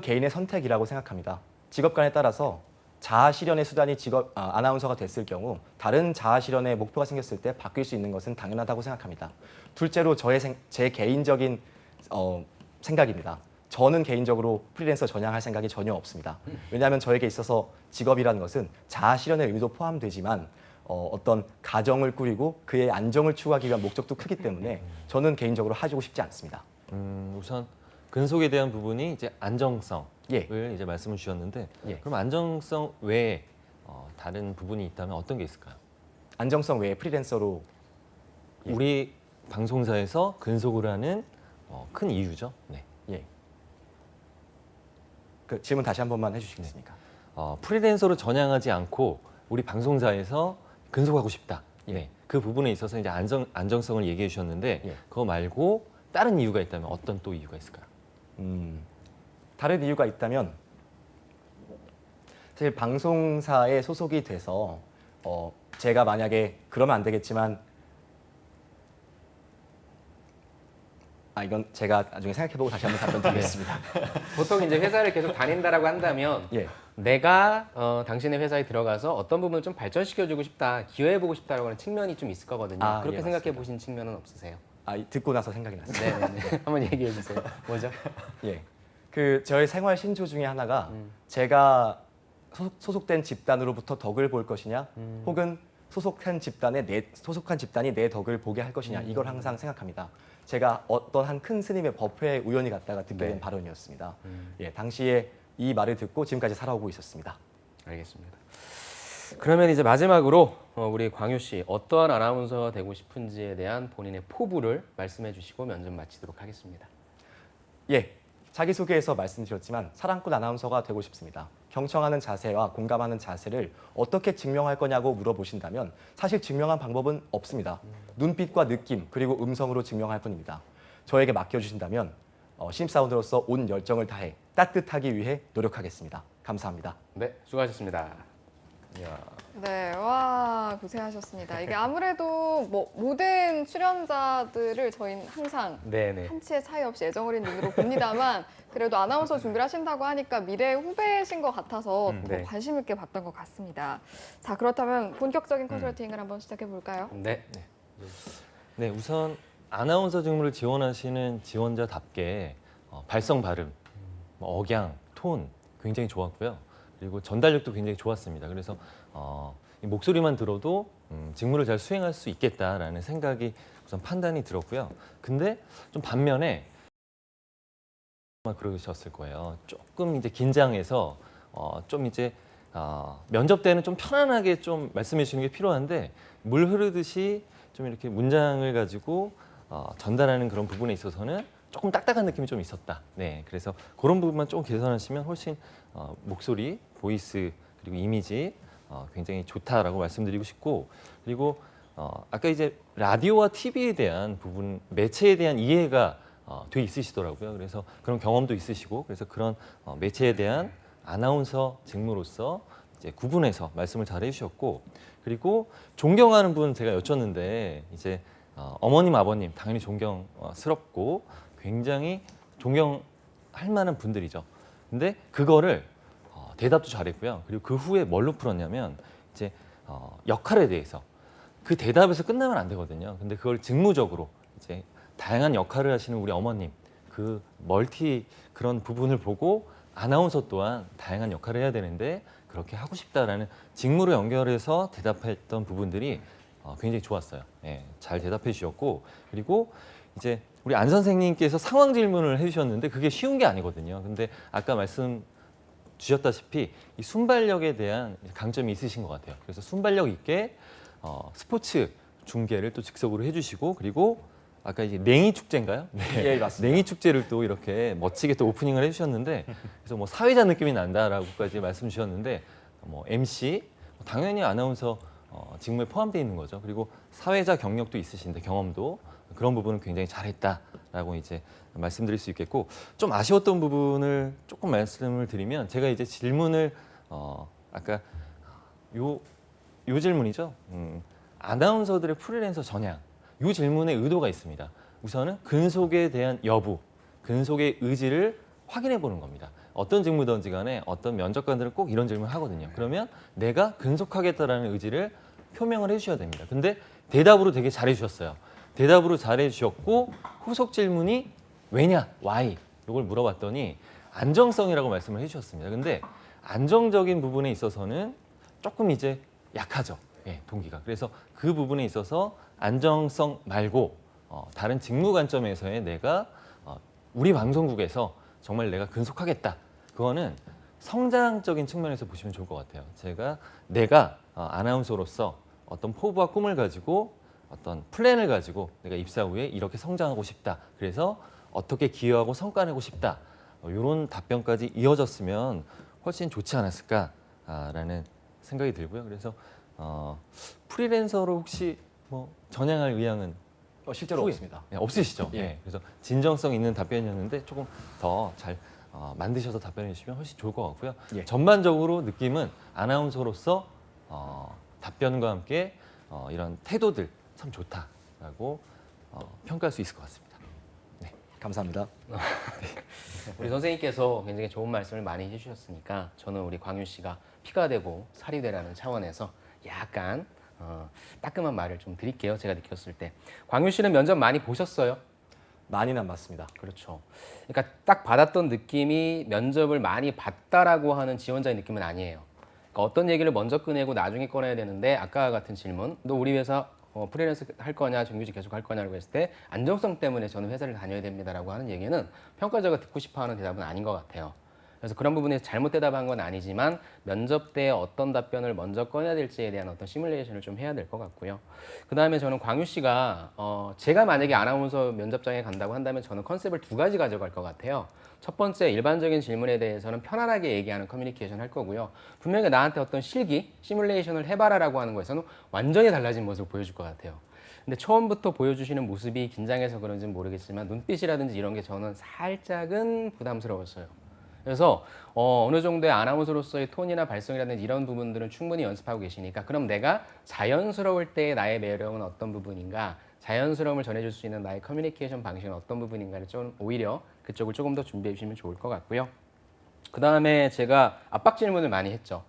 개인의 선택이라고 생각합니다. 직업관에 따라서 자아 실현의 수단이 아나운서가 됐을 경우 다른 자아 실현의 목표가 생겼을 때 바뀔 수 있는 것은 당연하다고 생각합니다. 둘째로 제 개인적인 생각입니다. 저는 개인적으로 프리랜서 전향할 생각이 전혀 없습니다. 왜냐하면 저에게 있어서 직업이라는 것은 자아 실현의 의미도 포함되지만 어떤 가정을 꾸리고 그의 안정을 추구하기 위한 목적도 크기 때문에 저는 개인적으로 하고 싶지 않습니다. 우선 근속에 대한 부분이 이제 안정성을 예. 이제 말씀을 주셨는데 예. 그럼 안정성 외에 다른 부분이 있다면 어떤 게 있을까요? 안정성 외에 프리랜서로 예. 우리 방송사에서 근속을 하는 큰 이유죠. 네. 예. 그 질문 다시 한 번만 해주시겠습니까? 프리랜서로 전향하지 않고 우리 방송사에서 근속하고 싶다. 예. 네. 그 부분에 있어서 이제 안정성을 얘기해 주셨는데 예. 그거 말고 다른 이유가 있다면 어떤 또 이유가 있을까요? 다른 이유가 있다면 사실 방송사에 소속이 돼서 제가 만약에 그러면 안 되겠지만 이건 제가 나중에 생각해보고 다시 한번 답변 드리겠습니다. 보통 이제 회사를 계속 다닌다라고 한다면 예. 내가 당신의 회사에 들어가서 어떤 부분을 좀 발전시켜주고 싶다, 기여해보고 싶다라고 하는 측면이 좀 있을 거거든요. 아, 그렇게 예, 생각해 맞습니다. 보신 측면은 없으세요? 듣고 나서 생각이 났습니다. 네네네. 한번 얘기해 주세요. 뭐죠? 예, 저의 생활 신조 중에 하나가 제가 소속된 집단으로부터 덕을 볼 것이냐, 혹은 소속한 집단이 내 덕을 보게 할 것이냐, 이걸 항상 생각합니다. 제가 어떤 한 큰 스님의 법회에 우연히 갔다가 듣게 된 발언이었습니다. 예, 당시에 이 말을 듣고 지금까지 살아오고 있었습니다. 알겠습니다. 그러면 이제 마지막으로 우리 광유 씨 어떠한 아나운서가 되고 싶은지에 대한 본인의 포부를 말씀해 주시고 면접 마치도록 하겠습니다. 예, 자기소개에서 말씀드렸지만 사랑꾼 아나운서가 되고 싶습니다. 경청하는 자세와 공감하는 자세를 어떻게 증명할 거냐고 물어보신다면 사실 증명한 방법은 없습니다. 눈빛과 느낌 그리고 음성으로 증명할 뿐입니다. 저에게 맡겨주신다면 신입사원으로서 온 열정을 다해 따뜻하기 위해 노력하겠습니다. 감사합니다. 네, 수고하셨습니다. 이야. 네, 와 고생하셨습니다. 이게 아무래도 뭐 모든 출연자들을 저희는 항상 네네. 한치의 차이 없이 애정어린 눈으로 봅니다만 그래도 아나운서 준비를 하신다고 하니까 미래 후배신 것 같아서 더 네. 관심 있게 봤던 것 같습니다. 자, 그렇다면 본격적인 컨설팅을 한번 시작해 볼까요? 네. 네, 우선 아나운서 직무를 지원하시는 지원자답게 발성 발음, 억양, 톤 굉장히 좋았고요. 그리고 전달력도 굉장히 좋았습니다. 그래서 이 목소리만 들어도 직무를 잘 수행할 수 있겠다라는 생각이 우선 판단이 들었고요. 근데 좀 반면에 그러셨을 거예요. 조금 이제 긴장해서 좀 이제 면접 때는 좀 편안하게 좀 말씀해 주시는 게 필요한데 물 흐르듯이 좀 이렇게 문장을 가지고 전달하는 그런 부분에 있어서는 조금 딱딱한 느낌이 좀 있었다. 네, 그래서 그런 부분만 조금 개선하시면 훨씬 목소리, 보이스 그리고 이미지 굉장히 좋다라고 말씀드리고 싶고 그리고 아까 이제 라디오와 TV에 대한 부분, 매체에 대한 이해가 돼 있으시더라고요. 그래서 그런 경험도 있으시고 그래서 그런 매체에 대한 아나운서 직무로서 이제 구분해서 말씀을 잘 해주셨고 그리고 존경하는 분 제가 여쭸는데 이제 어머님, 아버님 당연히 존경스럽고 굉장히 존경할 만한 분들이죠. 근데 그거를 대답도 잘했고요. 그리고 그 후에 뭘로 풀었냐면 이제 역할에 대해서 그 대답에서 끝나면 안 되거든요. 근데 그걸 직무적으로 이제 다양한 역할을 하시는 우리 어머님 그 멀티 그런 부분을 보고 아나운서 또한 다양한 역할을 해야 되는데 그렇게 하고 싶다라는 직무로 연결해서 대답했던 부분들이 굉장히 좋았어요. 예, 잘 대답해 주셨고 그리고 이제 우리 안 선생님께서 상황 질문을 해주셨는데 그게 쉬운 게 아니거든요. 근데 아까 말씀 주셨다시피 이 순발력에 대한 강점이 있으신 것 같아요. 그래서 순발력 있게 스포츠 중계를 또 즉석으로 해주시고 그리고 아까 이제 냉이 축제인가요? 네, 예, 맞습니다. 냉이 축제를 또 이렇게 멋지게 또 오프닝을 해주셨는데 그래서 뭐 사회자 느낌이 난다라고까지 말씀 주셨는데 뭐 MC 당연히 아나운서 직무에 포함되어 있는 거죠. 그리고 사회자 경력도 있으신데 경험도 그런 부분은 굉장히 잘했다라고 이제 말씀드릴 수 있겠고 좀 아쉬웠던 부분을 조금 말씀을 드리면 제가 이제 질문을 아까 요 질문이죠. 아나운서들의 프리랜서 전향 이 질문의 의도가 있습니다. 우선은 근속에 대한 여부, 근속의 의지를 확인해 보는 겁니다. 어떤 직무든지 간에 어떤 면접관들은 꼭 이런 질문을 하거든요. 그러면 내가 근속하겠다라는 의지를 표명을 해주셔야 됩니다. 근데 대답으로 되게 잘해 주셨어요. 대답으로 잘해 주셨고 후속 질문이 왜냐, why 이걸 물어봤더니 안정성이라고 말씀을 해주셨습니다. 근데 안정적인 부분에 있어서는 조금 이제 약하죠. 예, 동기가. 그래서 그 부분에 있어서 안정성 말고 다른 직무 관점에서의 내가 우리 방송국에서 정말 내가 근속하겠다. 그거는 성장적인 측면에서 보시면 좋을 것 같아요. 내가 아나운서로서 어떤 포부와 꿈을 가지고 어떤 플랜을 가지고 내가 입사 후에 이렇게 성장하고 싶다. 그래서 어떻게 기여하고 성과 내고 싶다. 이런 답변까지 이어졌으면 훨씬 좋지 않았을까라는 생각이 들고요. 그래서 프리랜서로 혹시 뭐 전향할 의향은 실제로 후에, 없습니다. 네, 없으시죠? 예. 네, 그래서 진정성 있는 답변이었는데 조금 더 잘 만드셔서 답변해 주시면 훨씬 좋을 것 같고요. 예. 전반적으로 느낌은 아나운서로서 답변과 함께 이런 태도들 참 좋다라고 평가할 수 있을 것 같습니다. 감사합니다. 우리 선생님께서 굉장히 좋은 말씀을 많이 해주셨으니까 저는 우리 광유 씨가 피가 되고 살이 되라는 차원에서 약간 따끔한 말을 좀 드릴게요. 제가 느꼈을 때. 광유 씨는 면접 많이 보셨어요? 많이는 안 맞습니다. 그렇죠. 그러니까 딱 받았던 느낌이 면접을 많이 봤다라고 하는 지원자의 느낌은 아니에요. 그러니까 어떤 얘기를 먼저 꺼내고 나중에 꺼내야 되는데 아까 같은 질문, 너 우리 회사 프리랜서 할 거냐, 정규직 계속 할 거냐라고 했을 때 안정성 때문에 저는 회사를 다녀야 됩니다라고 하는 얘기는 평가자가 듣고 싶어하는 대답은 아닌 것 같아요. 그래서 그런 부분에서 잘못 대답한 건 아니지만 면접 때 어떤 답변을 먼저 꺼내야 될지에 대한 어떤 시뮬레이션을 좀 해야 될 것 같고요. 그 다음에 저는 광유 씨가 제가 만약에 아나운서 면접장에 간다고 한다면 저는 컨셉을 2가지 가져갈 것 같아요. 첫 번째, 일반적인 질문에 대해서는 편안하게 얘기하는 커뮤니케이션 할 거고요. 분명히 나한테 어떤 실기, 시뮬레이션을 해봐라라고 하는 거에서는 완전히 달라진 모습을 보여줄 것 같아요. 근데 처음부터 보여주시는 모습이 긴장해서 그런지는 모르겠지만 눈빛이라든지 이런 게 저는 살짝은 부담스러웠어요. 그래서 어느 정도의 아나운서로서의 톤이나 발성이라든지 이런 부분들은 충분히 연습하고 계시니까 그럼 내가 자연스러울 때의 나의 매력은 어떤 부분인가, 자연스러움을 전해줄 수 있는 나의 커뮤니케이션 방식은 어떤 부분인가를 좀 오히려 그쪽을 조금 더 준비해 주시면 좋을 것 같고요. 그 다음에 제가 압박 질문을 많이 했죠.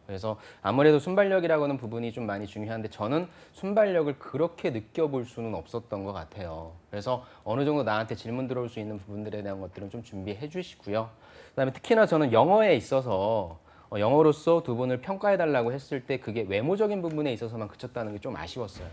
그래서 아무래도 순발력이라고 하는 부분이 좀 많이 중요한데 저는 순발력을 그렇게 느껴볼 수는 없었던 것 같아요. 그래서 어느 정도 나한테 질문 들어올 수 있는 부분들에 대한 것들은 좀 준비해 주시고요. 그다음에 특히나 저는 영어에 있어서 영어로서 2분을 평가해달라고 했을 때 그게 외모적인 부분에 있어서만 그쳤다는 게 좀 아쉬웠어요.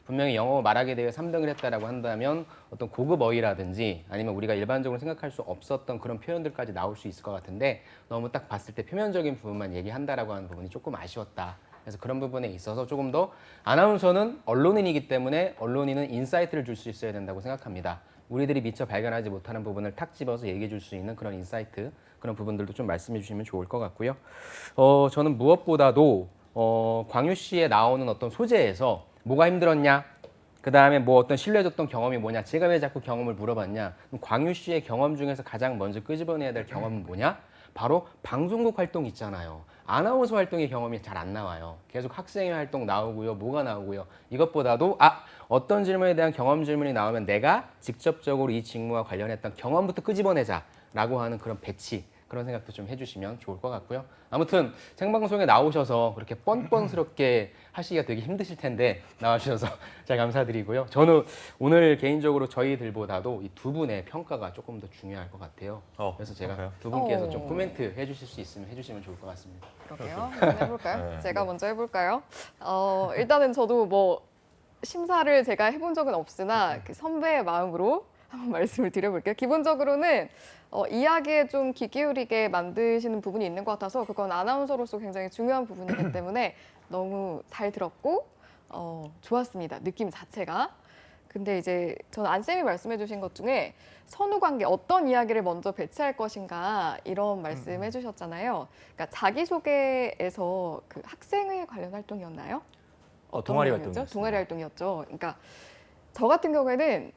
분명히 영어 말하게 대해 3등을 했다라고 한다면 어떤 고급 어휘라든지 아니면 우리가 일반적으로 생각할 수 없었던 그런 표현들까지 나올 수 있을 것 같은데 너무 딱 봤을 때 표면적인 부분만 얘기한다라고 하는 부분이 조금 아쉬웠다. 그래서 그런 부분에 있어서 조금 더 아나운서는 언론인이기 때문에 언론인은 인사이트를 줄 수 있어야 된다고 생각합니다. 우리들이 미처 발견하지 못하는 부분을 탁 집어서 얘기해 줄 수 있는 그런 인사이트, 그런 부분들도 좀 말씀해 주시면 좋을 것 같고요. 저는 무엇보다도 광유 씨에 나오는 어떤 소재에서 뭐가 힘들었냐? 그 다음에 뭐 어떤 신뢰줬던 경험이 뭐냐? 제가 왜 자꾸 경험을 물어봤냐? 그럼 광유 씨의 경험 중에서 가장 먼저 끄집어내야 될 경험은 뭐냐? 바로 방송국 활동 있잖아요. 아나운서 활동의 경험이 잘 안 나와요. 계속 학생회 활동 나오고요. 뭐가 나오고요. 이것보다도 어떤 질문에 대한 경험 질문이 나오면 내가 직접적으로 이 직무와 관련했던 경험부터 끄집어내자라고 하는 그런 배치, 그런 생각도 좀 해주시면 좋을 것 같고요. 아무튼 생방송에 나오셔서 그렇게 뻔뻔스럽게 하시기가 되게 힘드실 텐데 나와주셔서 잘 감사드리고요. 저는 오늘 개인적으로 저희들보다도 이 2분의 평가가 조금 더 중요할 것 같아요. 그래서 제가 그런가요? 2분께서 좀 코멘트 해주실 수 있으면 해주시면 좋을 것 같습니다. 그러게요. 한번 해볼까요? 네. 제가 먼저 해볼까요? 일단은 저도 뭐 심사를 제가 해본 적은 없으나 그 선배의 마음으로 한번 말씀을 드려볼게요. 기본적으로는 이야기에 좀 귀 기울이게 만드시는 부분이 있는 것 같아서 그건 아나운서로서 굉장히 중요한 부분이기 때문에 너무 잘 들었고 좋았습니다. 느낌 자체가. 근데 이제 저는 안쌤이 말씀해 주신 것 중에 선후 관계, 어떤 이야기를 먼저 배치할 것인가 이런 말씀 해주셨잖아요. 그러니까 자기소개에서 그 학생회 관련 활동이었나요? 동아리 활동이었죠? 활동이었습니다. 동아리 활동이었죠. 그러니까 저 같은 경우에는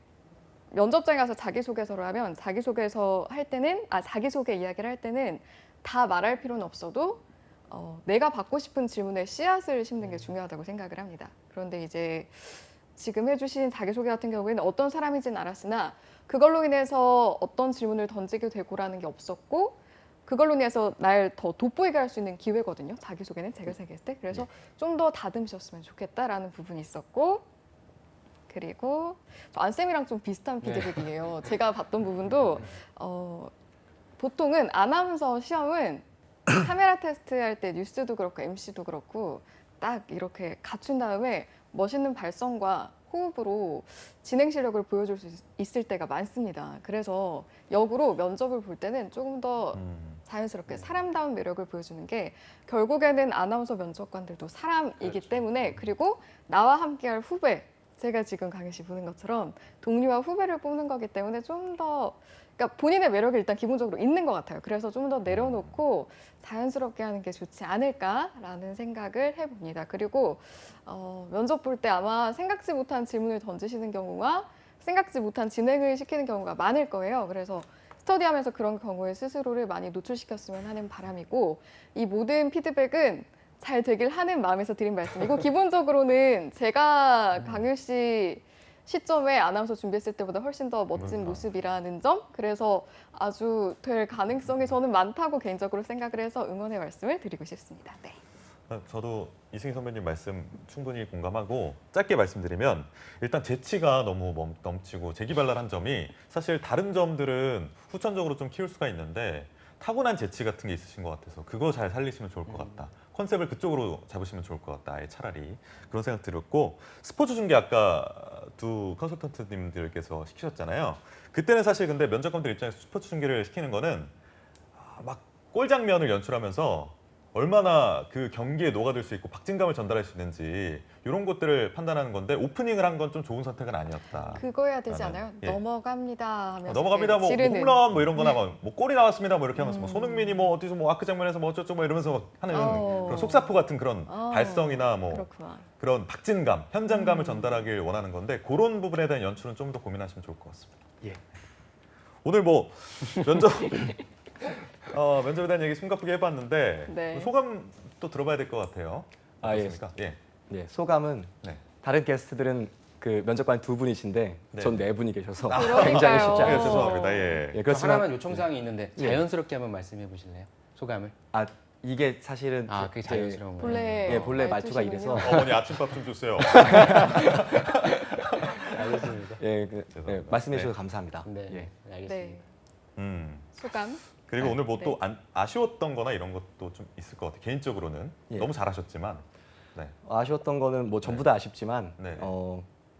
면접장에 가서 자기소개서를 하면 자기소개서 할 때는 자기소개 이야기를 할 때는 다 말할 필요는 없어도 내가 받고 싶은 질문에 씨앗을 심는 게 중요하다고 생각을 합니다. 그런데 이제 지금 해주신 자기소개 같은 경우에는 어떤 사람인지는 알았으나 그걸로 인해서 어떤 질문을 던지게 되고라는 게 없었고 그걸로 인해서 날 더 돋보이게 할 수 있는 기회거든요. 자기소개는 제가 생각했을 때. 그래서 좀 더 다듬으셨으면 좋겠다라는 부분이 있었고 그리고 저 안쌤이랑 좀 비슷한 피드백이에요. 제가 봤던 부분도 보통은 아나운서 시험은 카메라 테스트 할 때 뉴스도 그렇고 MC도 그렇고 딱 이렇게 갖춘 다음에 멋있는 발성과 호흡으로 진행 실력을 보여줄 수 있을 때가 많습니다. 그래서 역으로 면접을 볼 때는 조금 더 자연스럽게 사람다운 매력을 보여주는 게 결국에는 아나운서 면접관들도 사람이기 때문에 그리고 나와 함께할 후배 제가 지금 강희 씨 보는 것처럼 동료와 후배를 뽑는 거기 때문에 좀 더 그러니까 본인의 매력이 일단 기본적으로 있는 것 같아요. 그래서 좀 더 내려놓고 자연스럽게 하는 게 좋지 않을까라는 생각을 해봅니다. 그리고 면접 볼 때 아마 생각지 못한 질문을 던지시는 경우와 생각지 못한 진행을 시키는 경우가 많을 거예요. 그래서 스터디하면서 그런 경우에 스스로를 많이 노출시켰으면 하는 바람이고 이 모든 피드백은 잘 되길 하는 마음에서 드린 말씀이고 기본적으로는 제가 강유 씨 시점에 아나운서 준비했을 때보다 훨씬 더 멋진 그러니까. 모습이라는 점, 그래서 아주 될 가능성이 저는 많다고 개인적으로 생각을 해서 응원의 말씀을 드리고 싶습니다. 네. 저도 이승희 선배님 말씀 충분히 공감하고 짧게 말씀드리면 일단 재치가 너무 넘치고 재기발랄한 점이 사실 다른 점들은 후천적으로 좀 키울 수가 있는데 타고난 재치 같은 게 있으신 것 같아서 그거 잘 살리시면 좋을 것 같다. 컨셉을 그쪽으로 잡으시면 좋을 것 같다. 아예 차라리 그런 생각 들었고 스포츠 중계 아까 두 컨설턴트님들께서 시키셨잖아요. 그때는 사실 근데 면접관들 입장에서 스포츠 중계를 시키는 거는 막 골 장면을 연출하면서 얼마나 그 경기에 녹아들 수 있고 박진감을 전달할 수 있는지 이런 것들을 판단하는 건데 오프닝을 한 건 좀 좋은 선택은 아니었다. 그거 해야 되지 나는- 않아요? 예. 넘어갑니다 하면서 넘어갑니다. 뭐 지르는. 홈런 뭐 이런 거나 뭐 골이 나왔습니다. 뭐 이렇게 하면서 뭐 손흥민이 뭐 어디서 뭐 아크 장면에서 뭐 어쩌고 뭐 이러면서 막 하는 그런 속사포 같은 그런 발성이나 뭐 그렇구나. 그런 박진감, 현장감을 전달하길 원하는 건데 그런 부분에 대한 연출은 좀 더 고민하시면 좋을 것 같습니다. 예. 오늘 뭐 면접 면접에 대한 얘기 숨가쁘게 해봤는데 네. 소감 또 들어봐야 될 것 같아요. 아, 예. 어떻습니까? 예. 네, 소감은 네. 다른 게스트들은 그 면접관 두 분이신데 네. 전 네 분이 계셔서 그러니까요. 굉장히 쉽지 예, 않아요. 죄송합니다. 예. 예, 그렇지만 하나만 그렇지만 요청사항이 있는데 예. 자연스럽게 한번 말씀해 보실래요? 소감을? 아 이게 사실은 아, 그게 제- 자연스러운 거예요. 본래 예, 본래 말투가 말투시군요. 이래서 어머니 아침밥 좀 주세요. 알겠습니다. 예, 죄송합니다. 말씀해 주셔서 네. 감사합니다. 네, 예. 알겠습니다. 네. 소감. 그리고 오늘 뭐 네. 또 아쉬웠던 거나 이런 것도 좀 있을 것 같아요. 개인적으로는 예. 너무 잘하셨지만 네. 아쉬웠던 거는 뭐 전부 다 아쉽지만 네.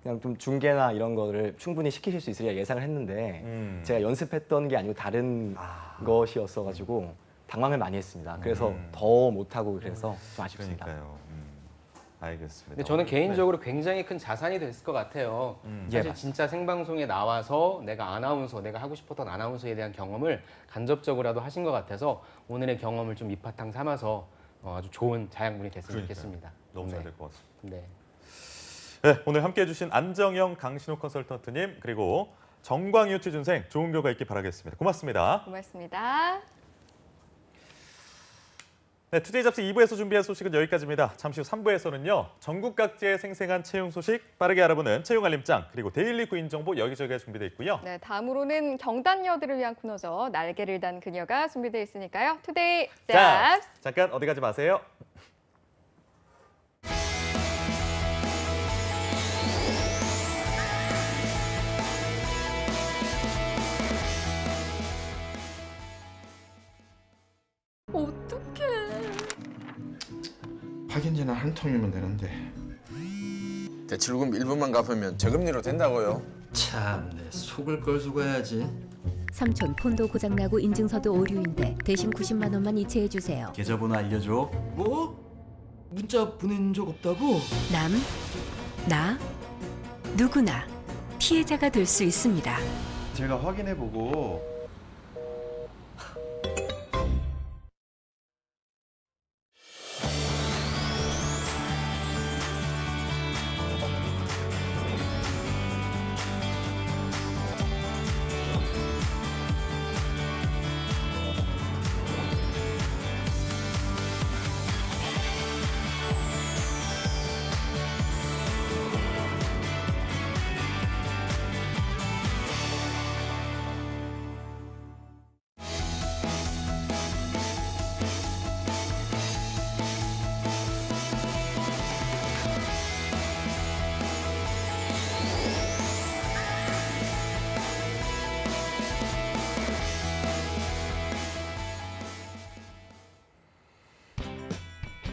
그냥 좀 중계나 이런 거를 충분히 시키실 수 있으리라 예상을 했는데 제가 연습했던 게 아니고 다른 것이었어가지고 당황을 많이 했습니다. 그래서 더 못하고 그래서 좀 아쉽습니다. 그러니까요. 알겠습니다. 근데 저는 개인적으로 굉장히 큰 자산이 됐을 것 같아요. 예, 사실 맞습니다. 진짜 생방송에 나와서 내가 아나운서, 내가 하고 싶었던 아나운서에 대한 경험을 간접적으로라도 하신 것 같아서 오늘의 경험을 좀 밑바탕 삼아서 아주 좋은 자양분이 됐으면 그러니까요. 좋겠습니다. 너무 잘 네. 될 것 같습니다. 네. 네, 오늘 함께해 주신 안정영, 강신호 컨설턴트님 그리고 정광유 취준생 좋은 결과 있길 바라겠습니다. 고맙습니다. 고맙습니다. 네, 투데이 잡스 2부에서 준비한 소식은 여기까지입니다. 잠시 후 3부에서는요. 전국 각지의 생생한 채용 소식 빠르게 알아보는 채용 알림장 그리고 데일리 구인 정보 여기저기에 준비되어 있고요. 네, 다음으로는 경단녀들을 위한 코너죠. 날개를 단 그녀가 준비되어 있으니까요. 투데이 자, 잡스. 잠깐 어디 가지 마세요. 확인지는 한 통이면 되는데. 대출금 1분만 갚으면 저금리로 된다고요? 참내 속을 걸 수가 해야지. 삼촌 폰도 고장나고 인증서도 오류인데 대신 90만 원만 이체해 주세요. 계좌번호 알려줘. 뭐? 문자 보낸 적 없다고? 나, 누구나 피해자가 될 수 있습니다. 제가 확인해보고.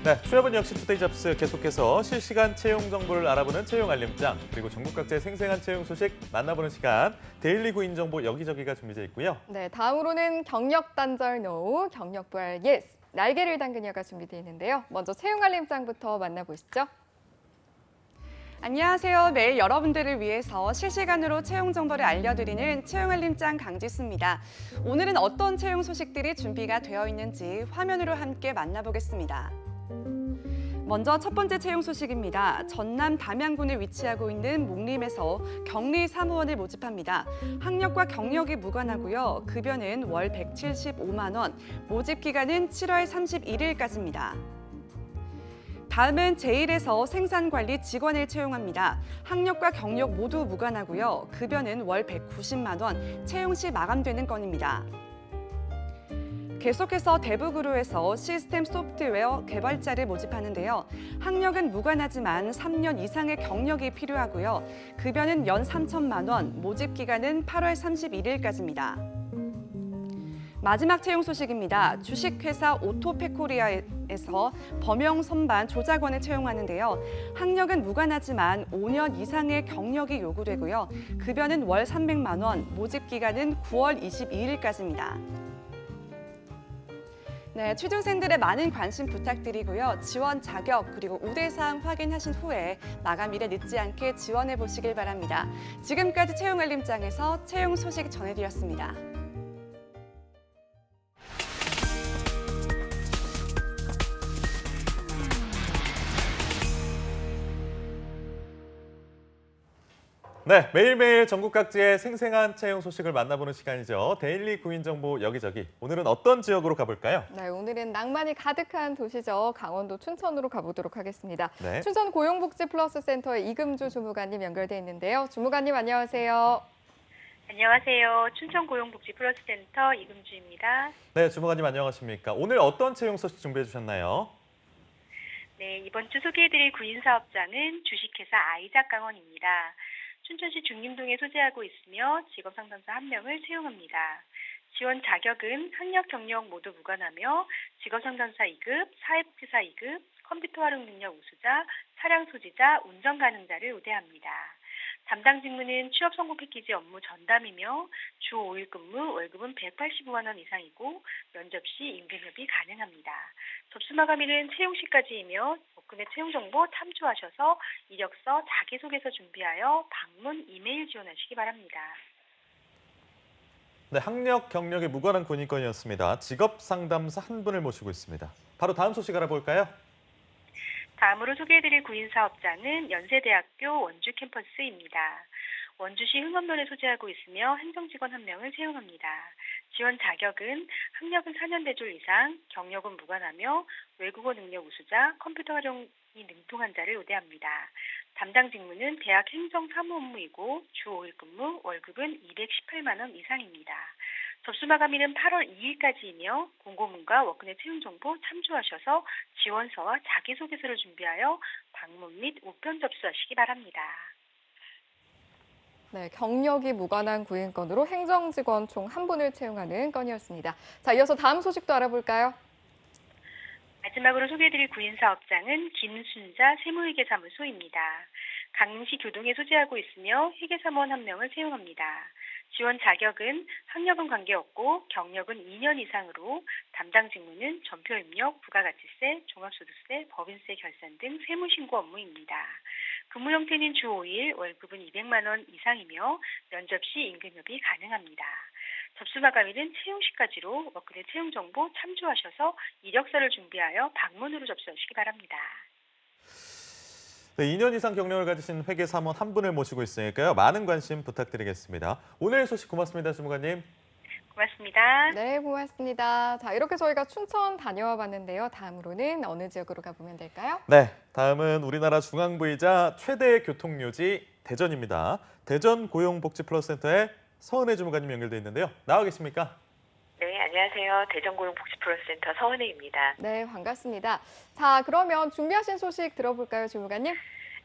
네, 취업은 역시 투데이 잡스 계속해서 실시간 채용 정보를 알아보는 채용 알림장 그리고 전국 각지의 생생한 채용 소식 만나보는 시간 데일리 구인 정보 여기저기가 준비되어 있고요. 네, 다음으로는 경력 단절 노우, 경력 부활 예스, 날개를 단 그녀가 준비되어 있는데요. 먼저 채용 알림장부터 만나보시죠. 안녕하세요. 매일 여러분들을 위해서 실시간으로 채용 정보를 알려드리는 채용 알림장 강지수입니다. 오늘은 어떤 채용 소식들이 준비가 되어 있는지 화면으로 함께 만나보겠습니다. 먼저 첫 번째 채용 소식입니다. 전남 담양군에 위치하고 있는 목림에서 격리 사무원을 모집합니다. 학력과 경력이 무관하고요. 급여는 월 175만 원, 모집 기간은 7월 31일까지입니다. 다음은 제1에서 생산관리 직원을 채용합니다. 학력과 경력 모두 무관하고요. 급여는 월 190만 원, 채용 시 마감되는 건입니다. 계속해서 대부그룹에서 시스템 소프트웨어 개발자를 모집하는데요. 학력은 무관하지만 3년 이상의 경력이 필요하고요. 급여는 연 3천만 원, 모집 기간은 8월 31일까지입니다. 마지막 채용 소식입니다. 주식회사 오토페코리아에서 범용 선반 조작원을 채용하는데요. 학력은 무관하지만 5년 이상의 경력이 요구되고요. 급여는 월 300만 원, 모집 기간은 9월 22일까지입니다. 네, 취준생들의 많은 관심 부탁드리고요. 지원 자격 그리고 우대사항 확인하신 후에 마감일에 늦지 않게 지원해 보시길 바랍니다. 지금까지 채용알림장에서 채용 소식 전해드렸습니다. 네, 매일매일 전국 각지의 생생한 채용 소식을 만나보는 시간이죠. 데일리 구인 정보 여기저기. 오늘은 어떤 지역으로 가볼까요? 네, 오늘은 낭만이 가득한 도시죠. 강원도 춘천으로 가보도록 하겠습니다. 네. 춘천 고용복지 플러스 센터의 이금주 주무관님 연결돼 있는데요. 주무관님 안녕하세요. 안녕하세요. 춘천 고용복지 플러스 센터 이금주입니다. 네, 주무관님 안녕하십니까? 오늘 어떤 채용 소식 준비해 주셨나요? 네, 이번 주 소개해드릴 구인 사업장은 주식회사 아이작강원입니다. 춘천시 중림동에 소재하고 있으며 직업 상담사 1명을 채용합니다. 지원 자격은 학력, 경력 모두 무관하며 직업 상담사 2급, 사회복지사 2급, 컴퓨터 활용 능력 우수자, 차량 소지자, 운전 가능자를 우대합니다. 담당 직무는 취업 성공 패키지 업무 전담이며 주 5일 근무, 월급은 185만 원 이상이고 면접 시 임금협의 가능합니다. 접수 마감일은 채용 시까지이며 목금의 채용 정보 참조하셔서 이력서, 자기소개서 준비하여 방문, 이메일 지원하시기 바랍니다. 네, 학력, 경력에 무관한 군인권이었습니다. 직업 상담사 한 분을 모시고 있습니다. 바로 다음 소식 알아볼까요? 다음으로 소개해드릴 구인 사업장은 연세대학교 원주 캠퍼스입니다. 원주시 흥원면에 소재하고 있으며 행정직원 1명을 채용합니다. 지원 자격은 학력은 4년 대졸 이상, 경력은 무관하며 외국어 능력 우수자, 컴퓨터 활용이 능통한 자를 우대합니다. 담당 직무는 대학 행정 사무 업무이고 주 5일 근무, 월급은 218만 원 이상입니다. 접수 마감일은 8월 2일까지이며 공고문과 워크넷 채용 정보 참조하셔서 지원서와 자기소개서를 준비하여 방문 및 우편 접수하시기 바랍니다. 네, 경력이 무관한 구인건으로 행정직원 총 1분을 채용하는 건이었습니다. 자, 이어서 다음 소식도 알아볼까요? 마지막으로 소개해드릴 구인 사업장은 김순자 세무회계사무소입니다. 강릉시 교동에 소재하고 있으며 회계사무원 1명을 채용합니다. 지원 자격은 학력은 관계없고 경력은 2년 이상으로 담당 직무는 전표 입력, 부가가치세, 종합소득세, 법인세 결산 등 세무신고 업무입니다. 근무 형태는 주 5일, 월급은 200만 원 이상이며 면접 시 임금협의 가능합니다. 접수 마감일은 채용 시까지로 워크넷 채용 정보 참조하셔서 이력서를 준비하여 방문으로 접수하시기 바랍니다. 네, 2년 이상 경력을 가지신 회계사무원 1분을 모시고 있으니까요. 많은 관심 부탁드리겠습니다. 오늘 소식 고맙습니다, 주무관님. 고맙습니다. 네, 고맙습니다. 자, 이렇게 저희가 춘천 다녀와 봤는데요. 다음으로는 어느 지역으로 가보면 될까요? 네, 다음은 우리나라 중앙부이자 최대 교통요지 대전입니다. 대전 고용복지 플러스 센터에 서은혜 주무관님 연결돼 있는데요. 나와 계십니까? 네, 안녕하세요. 대전고용복지 플러스 센터 서은혜입니다. 네, 반갑습니다. 자, 그러면 준비하신 소식 들어볼까요, 주무관님?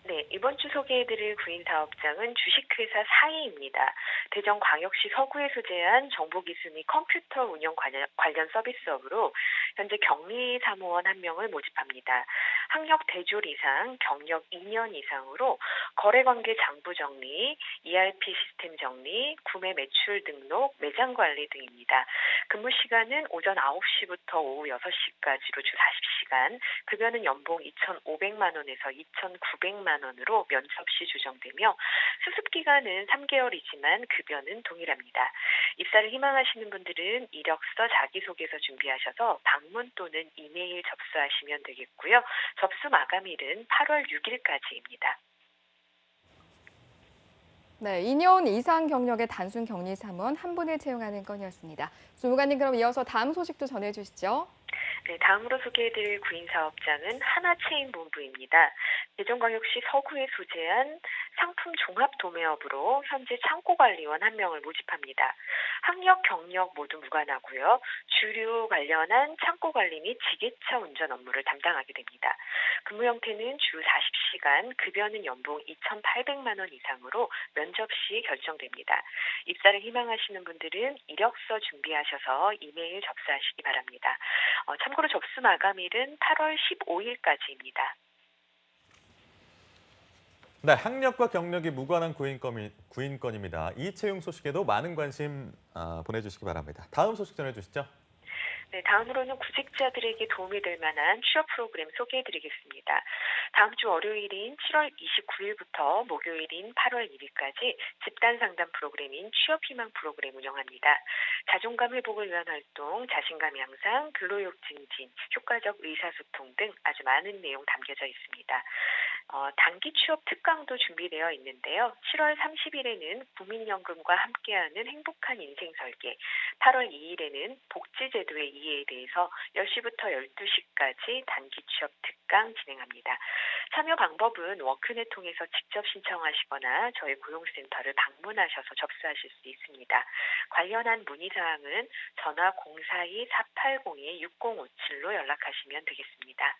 네, 이번 주 소개해드릴 구인 사업장은 주식회사 사이입니다. 대전광역시 서구에 소재한 정보기술 및 컴퓨터 운영 관련 서비스업으로 현재 격리 사무원 1명을 모집합니다. 학력 대졸 이상, 경력 2년 이상으로 거래관계 장부 정리, ERP 시스템 정리, 구매 매출 등록, 매장 관리 등입니다. 근무 시간은 오전 9시부터 오후 6시까지로 주 40시간, 급여는 연봉 2,500만 원에서 2,900만 원으로 면접 시 조정되며 수습 기간은 3개월이지만 급여는 동일합니다. 입사를 희망하시는 분들은 이력서, 자기소개서 준비하셔서 방문 또는 이메일 접수하시면 되겠고요. 접수 마감일은 8월 6일까지입니다. 네, 2년 이상 경력의 단순 격리 사무원 1분을 채용하는 건이었습니다. 주무관님, 그럼 이어서 다음 소식도 전해주시죠. 네, 다음으로 소개해드릴 구인사업장은 하나체인본부입니다. 대전광역시 서구에 소재한 상품 종합 도매업으로 현재 창고관리원 1명을 모집합니다. 학력, 경력 모두 무관하고요. 주류 관련한 창고관리 및 지게차 운전 업무를 담당하게 됩니다. 근무 형태는 주 40시간, 급여는 연봉 2,800만 원 이상으로 면접 시 결정됩니다. 입사를 희망하시는 분들은 이력서 준비하셔서 이메일 접수하시기 바랍니다. 참고로 접수 마감일은 8월 15일까지입니다. 네, 학력과 경력이 무관한 구인건입니다. 이 채용 소식에도 많은 관심 보내주시기 바랍니다. 다음 소식 전해주시죠. 네, 다음으로는 구직자들에게 도움이 될 만한 취업 프로그램 소개해드리겠습니다. 다음 주 월요일인 7월 29일부터 목요일인 8월 1일까지 집단 상담 프로그램인 취업 희망 프로그램 운영합니다. 자존감 회복을 위한 활동, 자신감 향상, 근로욕 증진, 효과적 의사소통 등 아주 많은 내용 담겨져 있습니다. 단기 취업 특강도 준비되어 있는데요. 7월 30일에는 국민연금과 함께하는 행복한 인생 설계, 8월 2일에는 복지제도의 이해에 대해서 10시부터 12시까지 단기 취업 특강 진행합니다. 참여 방법은 워크넷 통해서 직접 신청하시거나 저희 고용센터를 방문하셔서 접수하실 수 있습니다. 관련한 문의사항은 전화 042-480-6057로 연락하시면 되겠습니다.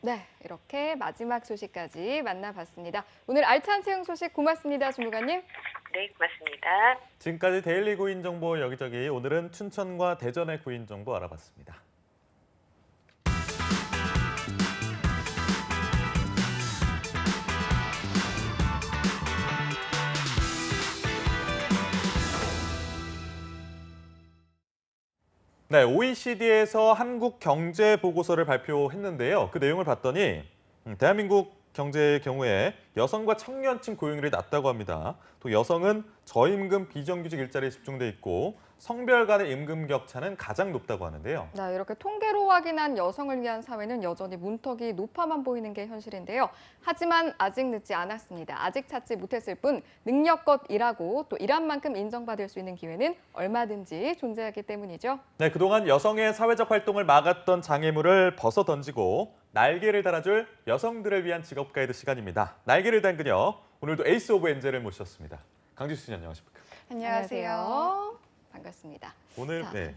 네, 이렇게 마지막 소식까지 만나봤습니다. 오늘 알찬 채용 소식 고맙습니다, 주무관님. 네, 고맙습니다. 지금까지 데일리 구인 정보 여기저기, 오늘은 춘천과 대전의 구인 정보 알아봤습니다. 네, OECD에서 한국 경제 보고서를 발표했는데요. 그 내용을 봤더니 대한민국 경제의 경우에 여성과 청년층 고용률이 낮다고 합니다. 또 여성은 저임금 비정규직 일자리에 집중돼 있고 성별 간의 임금 격차는 가장 높다고 하는데요. 네, 이렇게 통계로 확인한 여성을 위한 사회는 여전히 문턱이 높아만 보이는 게 현실인데요. 하지만 아직 늦지 않았습니다. 아직 찾지 못했을 뿐 능력껏 일하고 또 일한 만큼 인정받을 수 있는 기회는 얼마든지 존재하기 때문이죠. 네, 그동안 여성의 사회적 활동을 막았던 장애물을 벗어 던지고 날개를 달아줄 여성들을 위한 직업 가이드 시간입니다. 날개를 단 그녀, 오늘도 에이스 오브 엔젤을 모셨습니다. 강지수 씨 안녕하십니까? 안녕하세요. 반갑습니다. 오늘 자. 네.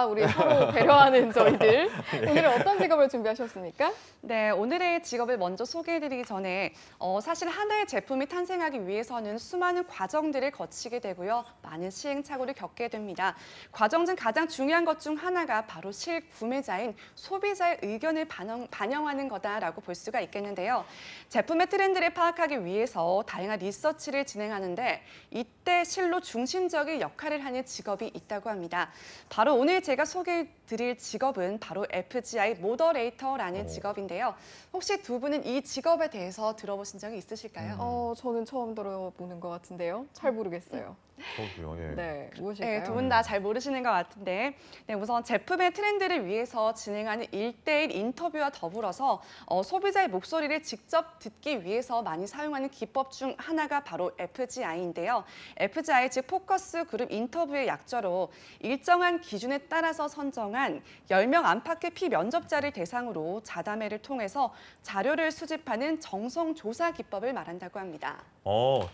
우리 서로 배려하는 저희들. 오늘은 어떤 직업을 준비하셨습니까? 네, 오늘의 직업을 먼저 소개해드리기 전에 사실 하나의 제품이 탄생하기 위해서는 수많은 과정들을 거치게 되고요. 많은 시행착오를 겪게 됩니다. 과정 중 가장 중요한 것 중 하나가 바로 실구매자인 소비자의 의견을 반영하는 거다라고 볼 수가 있겠는데요. 제품의 트렌드를 파악하기 위해서 다양한 리서치를 진행하는데 이때 실로 중심적인 역할을 하는 직업이 있다고 합니다. 바로 오늘 제가 소개해드릴 직업은 바로 FGI 모더레이터라는 직업인데요. 혹시 두 분은 이 직업에 대해서 들어보신 적이 있으실까요? 저는 처음 들어보는 것 같은데요. 잘 모르겠어요. 저도요. 예. 네, 무엇일까요? 네, 두 분 다 잘 모르시는 것 같은데 우선 제품의 트렌드를 위해서 진행하는 1:1 인터뷰와 더불어서 소비자의 목소리를 직접 듣기 위해서 많이 사용하는 기법 중 하나가 바로 FGI인데요. FGI 즉 포커스 그룹 인터뷰의 약자로 일정한 기준에 따라서 선정한 10명 안팎의 피면접자를 대상으로 자담회를 통해서 자료를 수집하는 정성 조사 기법을 말한다고 합니다.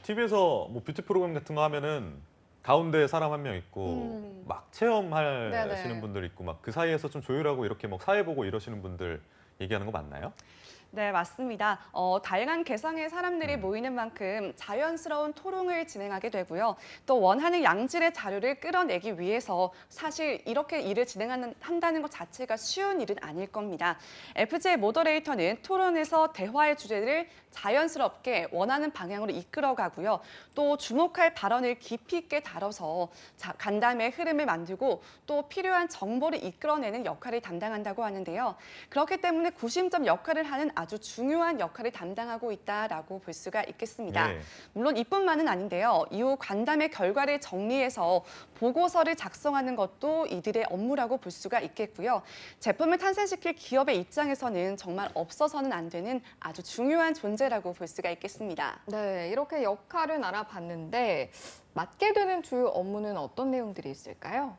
TV에서 뭐 뷰티 프로그램 같은 거 하면은 가운데 사람 한 명 있고 막 체험하시는 분들 있고 막 그 사이에서 좀 조율하고 이렇게 막 사회 보고 이러시는 분들 얘기하는 거 맞나요? 네, 맞습니다. 다양한 개성의 사람들이 모이는 만큼 자연스러운 토론을 진행하게 되고요. 또 원하는 양질의 자료를 끌어내기 위해서 사실 이렇게 일을 한다는 것 자체가 쉬운 일은 아닐 겁니다. FGI 모더레이터는 토론에서 대화의 주제를 자연스럽게 원하는 방향으로 이끌어가고요. 또 주목할 발언을 깊이 있게 다뤄서 간담회의 흐름을 만들고 또 필요한 정보를 이끌어내는 역할을 담당한다고 하는데요. 그렇기 때문에 구심점 역할을 하는 아주 중요한 역할을 담당하고 있다라고 볼 수가 있겠습니다. 예. 물론 이뿐만은 아닌데요. 이후 간담회 결과를 정리해서 보고서를 작성하는 것도 이들의 업무라고 볼 수가 있겠고요. 제품을 탄생시킬 기업의 입장에서는 정말 없어서는 안 되는 아주 중요한 존재라고 볼 수가 있겠습니다. 네, 이렇게 역할은 알아봤는데 맡게 되는 주요 업무는 어떤 내용들이 있을까요?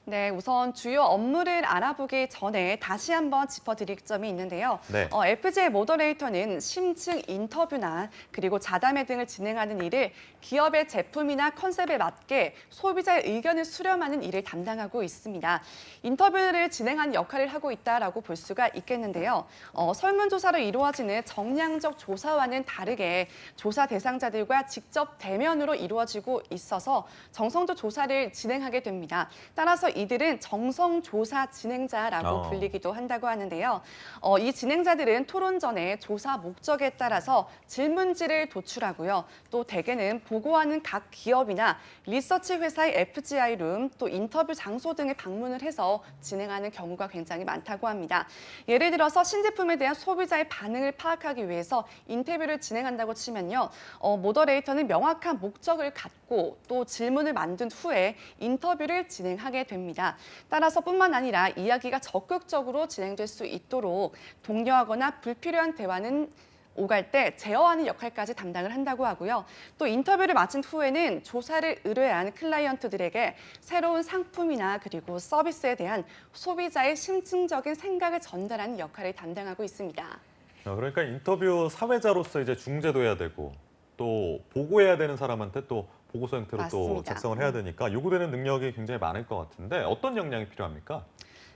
네, 우선 주요 업무를 알아보기 전에 다시 한번 짚어드릴 점이 있는데요. 네. FG의 모더레이터는 심층 인터뷰나 그리고 자담회 등을 진행하는 일을 기업의 제품이나 컨셉에 맞게 소비자의 의견을 수렴하는 일을 담당하고 있습니다. 인터뷰를 진행하는 역할을 하고 있다라고 볼 수가 있겠는데요. 설문조사로 이루어지는 정량적 조사와는 다르게 조사 대상자들과 직접 대면으로 이루어지고 있어서 정성조 조사를 진행하게 됩니다. 따라서 이들은 정성조사 진행자라고 불리기도 한다고 하는데요. 이 진행자들은 토론 전에 조사 목적에 따라서 질문지를 도출하고요. 또 대개는 보고하는 각 기업이나 리서치 회사의 FGI룸, 또 인터뷰 장소 등을 방문을 해서 진행하는 경우가 굉장히 많다고 합니다. 예를 들어서 신제품에 대한 소비자의 반응을 파악하기 위해서 인터뷰를 진행한다고 치면요. 모더레이터는 명확한 목적을 갖고 또 질문을 만든 후에 인터뷰를 진행하게 됩니다. 따라서 뿐만 아니라 이야기가 적극적으로 진행될 수 있도록 독려하거나 불필요한 대화는 오갈 때 제어하는 역할까지 담당을 한다고 하고요. 또 인터뷰를 마친 후에는 조사를 의뢰한 클라이언트들에게 새로운 상품이나 그리고 서비스에 대한 소비자의 심층적인 생각을 전달하는 역할을 담당하고 있습니다. 그러니까 인터뷰 사회자로서 이제 중재도 해야 되고 또 보고해야 되는 사람한테 또 보고서 형태로 또 맞습니다. 작성을 해야 되니까 요구되는 능력이 굉장히 많을 것 같은데 어떤 역량이 필요합니까?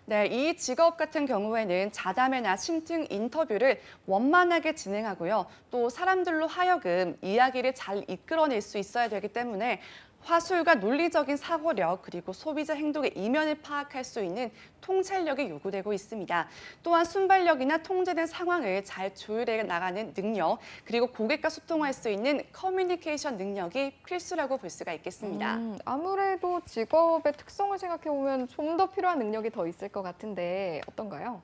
네, 이 직업 같은 경우에는 자담회나 심층 인터뷰를 원만하게 진행하고요. 또 사람들로 하여금 이야기를 잘 이끌어낼 수 있어야 되기 때문에 화술과 논리적인 사고력, 그리고 소비자 행동의 이면을 파악할 수 있는 통찰력이 요구되고 있습니다. 또한 순발력이나 통제된 상황을 잘 조율해 나가는 능력, 그리고 고객과 소통할 수 있는 커뮤니케이션 능력이 필수라고 볼 수가 있겠습니다. 아무래도 직업의 특성을 생각해 보면 좀 더 필요한 능력이 더 있을 것 같은데 어떤가요?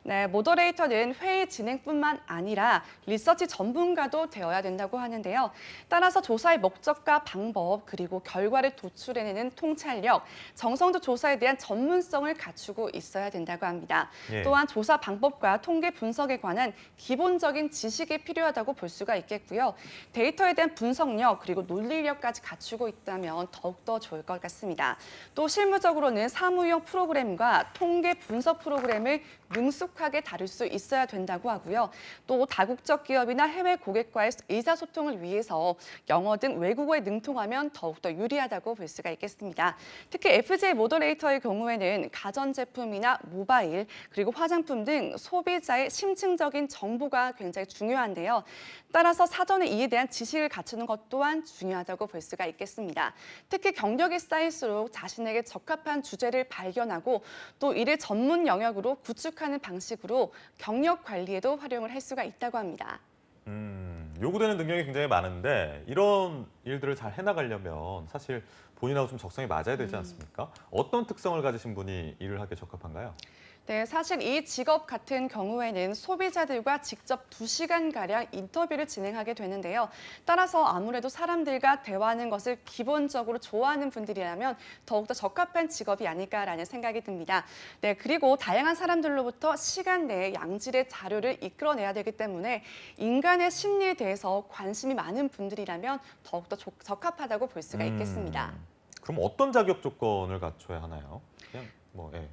네, 모더레이터는 회의 진행뿐만 아니라 리서치 전문가도 되어야 된다고 하는데요. 따라서 조사의 목적과 방법, 그리고 결과를 도출해내는 통찰력, 정성도 조사에 대한 전문성을 갖추고 있어야 된다고 합니다. 예. 또한 조사 방법과 통계 분석에 관한 기본적인 지식이 필요하다고 볼 수가 있겠고요. 데이터에 대한 분석력, 그리고 논리력까지 갖추고 있다면 더욱더 좋을 것 같습니다. 또 실무적으로는 사무용 프로그램과 통계 분석 프로그램을 능숙하게 다룰 수 있어야 된다고 하고요. 또 다국적 기업이나 해외 고객과의 의사소통을 위해서 영어 등 외국어에 능통하면 더욱더 유리하다고 볼 수가 있겠습니다. 특히 FJ 모더레이터의 경우에는 가전제품이나 모바일, 그리고 화장품 등 소비자의 심층적인 정보가 굉장히 중요한데요. 따라서 사전에 이에 대한 지식을 갖추는 것 또한 중요하다고 볼 수가 있겠습니다. 특히 경력이 쌓일수록 자신에게 적합한 주제를 발견하고 또 이를 전문 영역으로 구축하는 방식으로 경력 관리에도 활용을 할 수가 있다고 합니다. 요구되는 능력이 굉장히 많은데 이런 일들을 잘 해나가려면 사실 본인하고 좀 적성이 맞아야 되지 않습니까? 어떤 특성을 가지신 분이 일을 하기에 적합한가요? 네, 사실 이 직업 같은 경우에는 소비자들과 직접 2시간가량 인터뷰를 진행하게 되는데요. 따라서 아무래도 사람들과 대화하는 것을 기본적으로 좋아하는 분들이라면 더욱더 적합한 직업이 아닐까라는 생각이 듭니다. 네, 그리고 다양한 사람들로부터 시간 내에 양질의 자료를 이끌어내야 되기 때문에 인간의 심리에 대해서 관심이 많은 분들이라면 더욱더 적합하다고 볼 수가 있겠습니다. 그럼 어떤 자격 조건을 갖춰야 하나요? 그냥 예.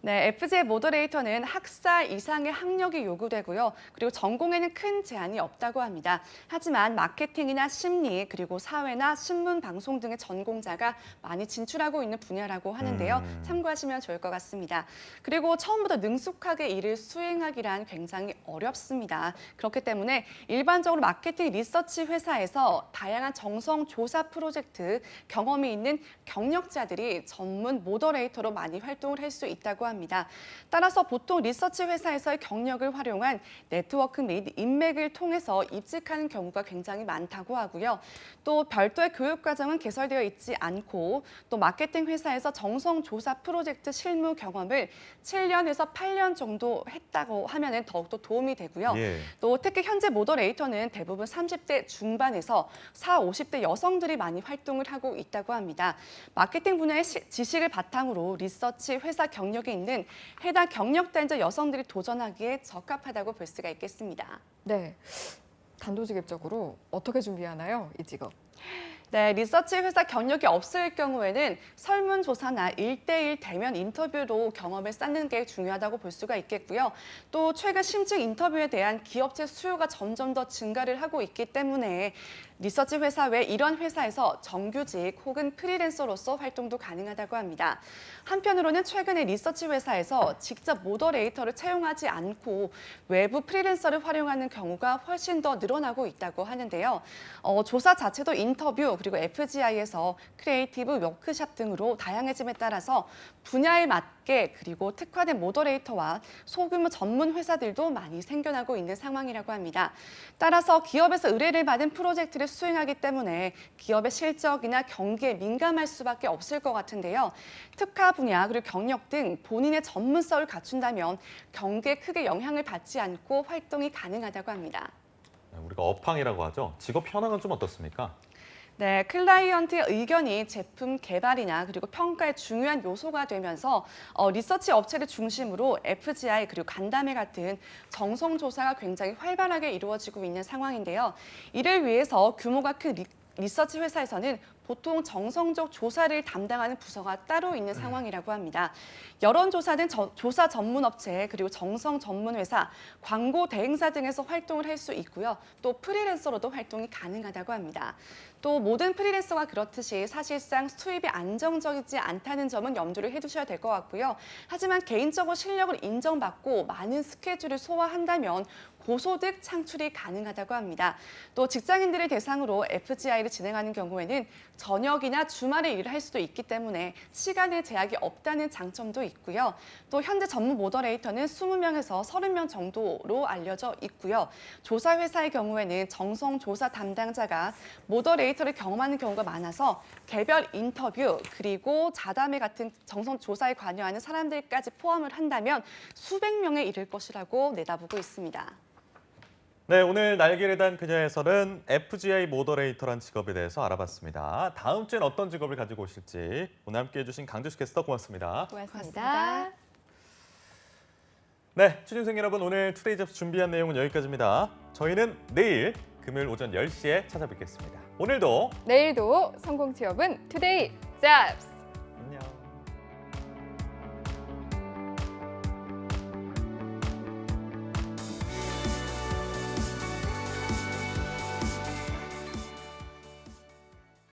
네, FJ 모더레이터는 학사 이상의 학력이 요구되고요. 그리고 전공에는 큰 제한이 없다고 합니다. 하지만 마케팅이나 심리, 그리고 사회나 신문, 방송 등의 전공자가 많이 진출하고 있는 분야라고 하는데요. 참고하시면 좋을 것 같습니다. 그리고 처음부터 능숙하게 일을 수행하기란 굉장히 어렵습니다. 그렇기 때문에 일반적으로 마케팅 리서치 회사에서 다양한 정성 조사 프로젝트 경험이 있는 경력자들이 전문 모더레이터로 많이 활동을 할 수 있다고 합니다. 따라서 보통 리서치 회사에서의 경력을 활용한 네트워크 및 인맥을 통해서 입직하는 경우가 굉장히 많다고 하고요. 또 별도의 교육 과정은 개설되어 있지 않고 또 마케팅 회사에서 정성 조사 프로젝트 실무 경험을 7년에서 8년 정도 했다고 하면 더욱더 도움이 되고요. 예. 또 특히 현재 모더레이터는 대부분 30대 중반에서 40, 50대 여성들이 많이 활동을 하고 있다고 합니다. 마케팅 분야의 지식을 바탕으로 리서치 회사 경력이 있는 해당 경력단자 여성들이 도전하기에 적합하다고 볼 수가 있겠습니다. 네, 단도직입적으로 어떻게 준비하나요, 이 직업? 네, 리서치 회사 경력이 없을 경우에는 설문조사나 1대1 대면 인터뷰로 경험을 쌓는 게 중요하다고 볼 수가 있겠고요. 또 최근 심층 인터뷰에 대한 기업체 수요가 점점 더 증가를 하고 있기 때문에 리서치 회사 외 이런 회사에서 정규직 혹은 프리랜서로서 활동도 가능하다고 합니다. 한편으로는 최근에 리서치 회사에서 직접 모더레이터를 채용하지 않고 외부 프리랜서를 활용하는 경우가 훨씬 더 늘어나고 있다고 하는데요. 조사 자체도 인터뷰 그리고 FGI에서 크리에이티브 워크샵 등으로 다양해짐에 따라서 분야에 맞게 그리고 특화된 모더레이터와 소규모 전문 회사들도 많이 생겨나고 있는 상황이라고 합니다. 따라서 기업에서 의뢰를 받은 프로젝트를 수행하기 때문에 기업의 실적이나 경기에 민감할 수밖에 없을 것 같은데요. 특화 분야 그리고 경력 등 본인의 전문성을 갖춘다면 경기에 크게 영향을 받지 않고 활동이 가능하다고 합니다. 우리가 업황이라고 하죠. 직업 현황은 좀 어떻습니까? 네, 클라이언트의 의견이 제품 개발이나 그리고 평가의 중요한 요소가 되면서 리서치 업체를 중심으로 FGI 그리고 간담회 같은 정성 조사가 굉장히 활발하게 이루어지고 있는 상황인데요. 이를 위해서 규모가 큰 리서치 회사에서는 보통 정성적 조사를 담당하는 부서가 따로 있는 상황이라고 합니다. 여론조사는 조사 전문 업체 그리고 정성 전문 회사, 광고 대행사 등에서 활동을 할 수 있고요. 또 프리랜서로도 활동이 가능하다고 합니다. 또 모든 프리랜서가 그렇듯이 사실상 수입이 안정적이지 않다는 점은 염두를 해두셔야 될 것 같고요. 하지만 개인적으로 실력을 인정받고 많은 스케줄을 소화한다면 고소득 창출이 가능하다고 합니다. 또 직장인들을 대상으로 FGI를 진행하는 경우에는 저녁이나 주말에 일을 할 수도 있기 때문에 시간의 제약이 없다는 장점도 있고요. 또 현재 전문 모더레이터는 20명에서 30명 정도로 알려져 있고요. 조사 회사의 경우에는 정성 조사 담당자가 모더레이터를 경험하는 경우가 많아서 개별 인터뷰 그리고 자담회 같은 정성 조사에 관여하는 사람들까지 포함을 한다면 수백 명에 이를 것이라고 내다보고 있습니다. 네, 오늘 날개를 단 그녀에서는 FGI 모더레이터란 직업에 대해서 알아봤습니다. 다음 주엔 어떤 직업을 가지고 오실지 오늘 함께해 주신 강주식 캐스터 고맙습니다. 고맙습니다. 네, 취준생 여러분 오늘 투데이 잡스 준비한 내용은 여기까지입니다. 저희는 내일 금요일 오전 10시에 찾아뵙겠습니다. 오늘도 내일도 성공 취업은 투데이 잡스!